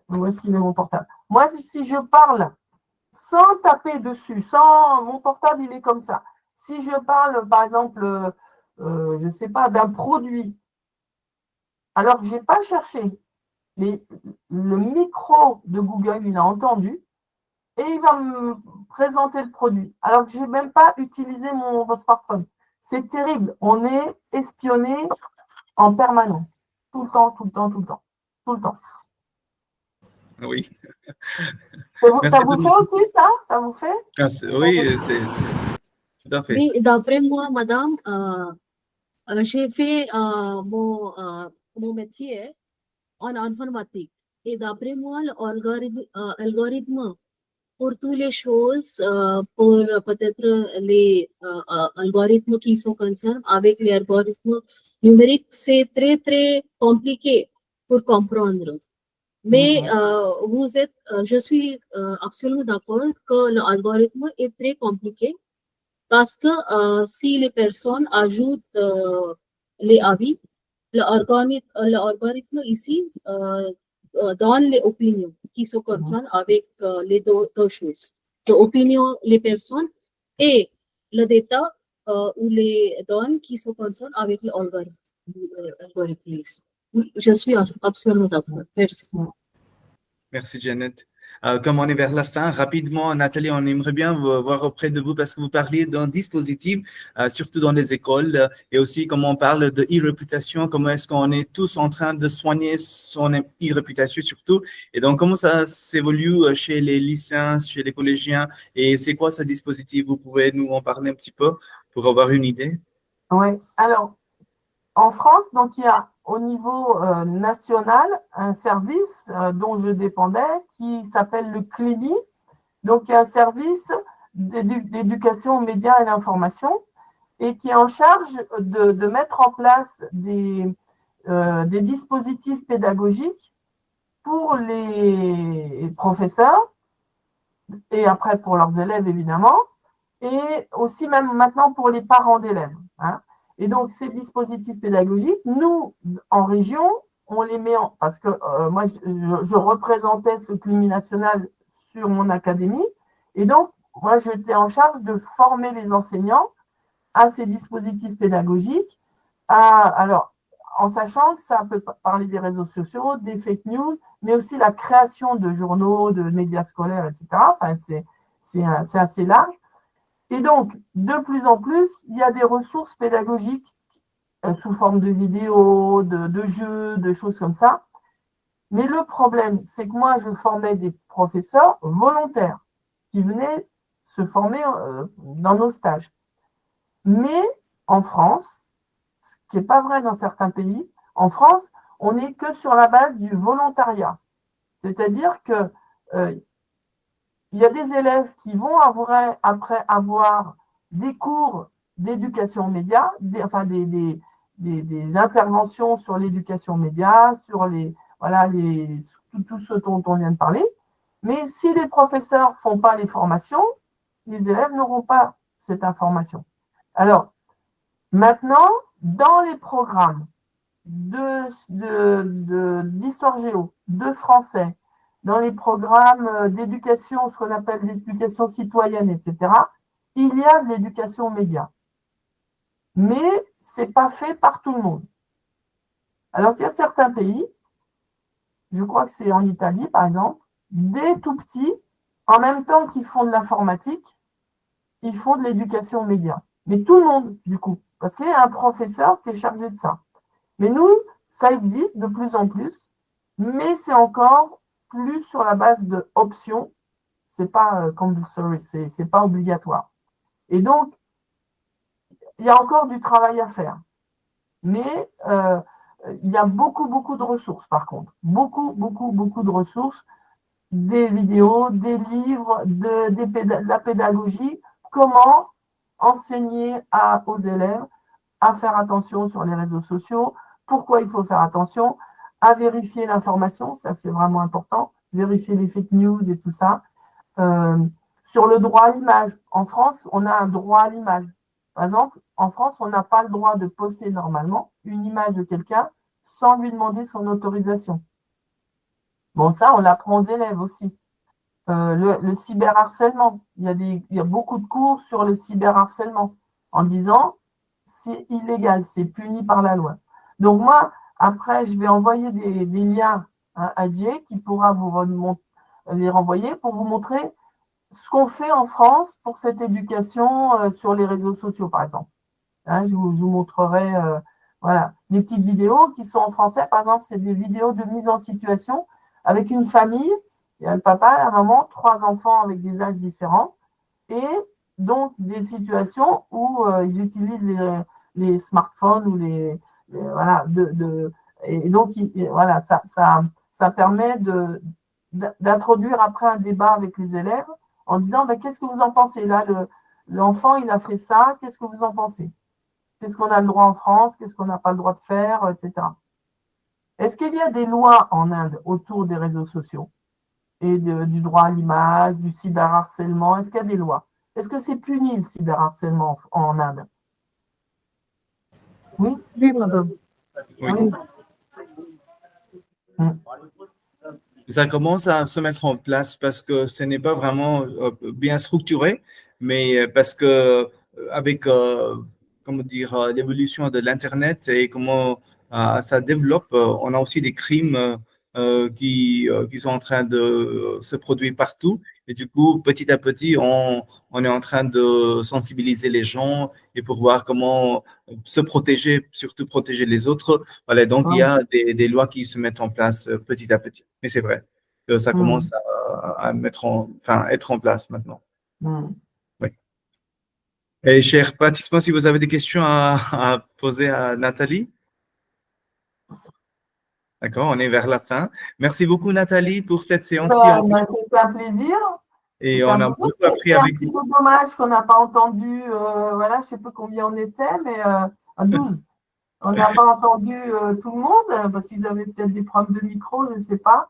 où est-ce qu'il est mon portable? Moi, si je parle sans taper dessus, sans mon portable, il est comme ça. Si je parle, par exemple, je ne sais pas, d'un produit, alors que je n'ai pas cherché, mais le micro de Google, il a entendu et il va me présenter le produit, alors que je n'ai même pas utilisé mon smartphone. C'est terrible. On est espionné en permanence. Tout le temps, tout le temps, tout le temps. Tout le temps. Oui. Ça vous fait aussi, ça? Ça vous fait? Oui, c'est tout à fait. Oui, d'après moi, madame, j'ai fait mon métier en informatique. Et d'après moi, l'algorithme pour toutes les choses, pour peut-être les algorithmes qui sont concernés avec les algorithmes numériques, c'est très, très compliqué pour comprendre. Mais je suis absolument d'accord que l'algorithme est très compliqué parce que si les personnes ajoutent les avis, l'algorithme ici donne les opinions qui se concernent avec les deux choses. L'opinion, les personnes et le data ou les données qui se concernent avec l'algorithme. Oui, je suis absolument d'accord. Merci. Merci, Janet. Comme on est vers la fin, rapidement, Nathalie, on aimerait bien voir auprès de vous parce que vous parliez d'un dispositif, surtout dans les écoles, et aussi comme on parle de e-réputation, comment est-ce qu'on est tous en train de soigner son e-réputation surtout. Et donc, comment ça s'évolue chez les lycéens, chez les collégiens, et c'est quoi ce dispositif? Vous pouvez nous en parler un petit peu pour avoir une idée? Oui, alors, en France, donc il y a au niveau national un service dont je dépendais qui s'appelle le CLINI. Donc, il y a un service d'éducation aux médias et l'information et qui est en charge de mettre en place des dispositifs pédagogiques pour les professeurs et après pour leurs élèves, évidemment, et aussi même maintenant pour les parents d'élèves. Hein. Et donc, ces dispositifs pédagogiques, nous, en région, on les met en… Parce que moi, je représentais ce CLINI national sur mon académie. Et donc, moi, j'étais en charge de former les enseignants à ces dispositifs pédagogiques. Alors, en sachant que ça peut parler des réseaux sociaux, des fake news, mais aussi la création de journaux, de médias scolaires, etc. Enfin, c'est assez large. Et donc, de plus en plus, il y a des ressources pédagogiques sous forme de vidéos, de jeux, de choses comme ça. Mais le problème, c'est que moi, je formais des professeurs volontaires qui venaient se former dans nos stages. Mais en France, ce qui n'est pas vrai dans certains pays, en France, on n'est que sur la base du volontariat. C'est-à-dire que il y a des élèves qui vont après avoir des cours d'éducation média, des interventions sur l'éducation média, sur tout ce dont on vient de parler. Mais si les professeurs ne font pas les formations, les élèves n'auront pas cette information. Alors, maintenant, dans les programmes d'histoire géo, de français, dans les programmes d'éducation, ce qu'on appelle l'éducation citoyenne, etc., il y a de l'éducation aux médias. Mais ce n'est pas fait par tout le monde. Alors qu'il y a certains pays, je crois que c'est en Italie, par exemple, dès tout petits, en même temps qu'ils font de l'informatique, ils font de l'éducation aux médias. Mais tout le monde, du coup, parce qu'il y a un professeur qui est chargé de ça. Mais nous, ça existe de plus en plus, mais c'est encore plus sur la base de options. C'est pas compulsory, c'est pas obligatoire. Et donc, il y a encore du travail à faire. Mais il y a beaucoup, beaucoup de ressources, par contre. Beaucoup, beaucoup, beaucoup de ressources. Des vidéos, des livres, de la pédagogie. Comment enseigner aux élèves à faire attention sur les réseaux sociaux. Pourquoi il faut faire attention à vérifier l'information, ça c'est vraiment important, vérifier les fake news et tout ça. Sur le droit à l'image, en France, on a un droit à l'image. Par exemple, en France, on n'a pas le droit de poster normalement une image de quelqu'un sans lui demander son autorisation. Bon, ça, on l'apprend aux élèves aussi. Le cyberharcèlement, il y a beaucoup de cours sur le cyberharcèlement en disant c'est illégal, c'est puni par la loi. Donc moi, après, je vais envoyer des liens à Jay qui pourra les renvoyer pour vous montrer ce qu'on fait en France pour cette éducation sur les réseaux sociaux, par exemple. Hein, je vous montrerai voilà, des petites vidéos qui sont en français. Par exemple, c'est des vidéos de mise en situation avec une famille. Il y a le papa, la maman, 3 enfants avec des âges différents. Et donc, des situations où ils utilisent les smartphones ou voilà, et donc, voilà, ça permet d'introduire après un débat avec les élèves en disant ben, qu'est-ce que vous en pensez? Là, l'enfant, il a fait ça, qu'est-ce que vous en pensez? Qu'est-ce qu'on a le droit en France? Qu'est-ce qu'on n'a pas le droit de faire, etc. Est-ce qu'il y a des lois en Inde autour des réseaux sociaux et du droit à l'image, du cyberharcèlement? Est-ce qu'il y a des lois? Est-ce que c'est puni le cyberharcèlement en Inde? Oui? Oui, madame. Oui. Ça commence à se mettre en place parce que ce n'est pas vraiment bien structuré, mais parce que avec comment dire, l'évolution de l'Internet et comment ça développe, on a aussi des crimes qui sont en train de se produire partout. Et du coup, petit à petit, on est en train de sensibiliser les gens et pour voir comment se protéger, surtout protéger les autres. Voilà, donc il y a des lois qui se mettent en place petit à petit. Mais c'est vrai que ça commence à être en place maintenant. Oui. Et chers participants, si vous avez des questions à poser à Nathalie. D'accord, on est vers la fin. Merci beaucoup Nathalie pour cette séance. C'était un plaisir. Et on a beaucoup appris avec vous. C'est un petit peu dommage qu'on n'a pas entendu, voilà, je ne sais pas combien on était, mais à 12. On n'a pas entendu tout le monde, parce qu'ils avaient peut-être des problèmes de micro, je ne sais pas.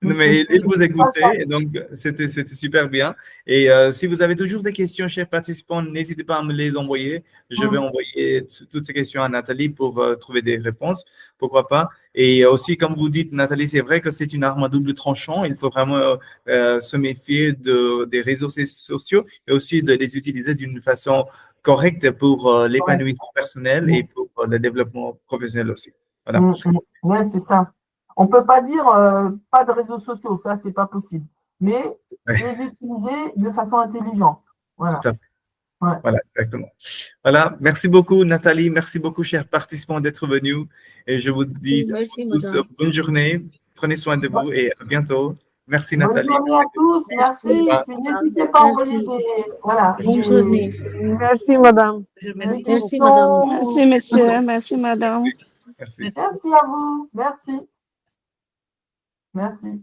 Mais ils vous écoutaient, donc c'était super bien. Et si vous avez toujours des questions, chers participants, n'hésitez pas à me les envoyer. Je vais envoyer toutes ces questions à Nathalie pour trouver des réponses. Pourquoi pas? Et aussi, comme vous dites, Nathalie, c'est vrai que c'est une arme à double tranchant. Il faut vraiment se méfier des réseaux sociaux et aussi de les utiliser d'une façon correcte pour l'épanouissement personnel et pour le développement professionnel aussi. Voilà. Oui, c'est ça. On ne peut pas dire pas de réseaux sociaux, ça, ce n'est pas possible. Mais les utiliser de façon intelligente. Voilà. Tout à fait. Ouais. Voilà, exactement. Voilà, merci beaucoup Nathalie, merci beaucoup chers participants d'être venus. Et je vous dis tous bonne journée, prenez soin de vous et à bientôt. Merci Nathalie. Bonne journée à tous, merci. N'hésitez pas à envoyer des... Voilà. Bonne journée. Merci madame. Merci madame. Merci monsieur, merci madame. Merci. Merci à vous, merci. Merci.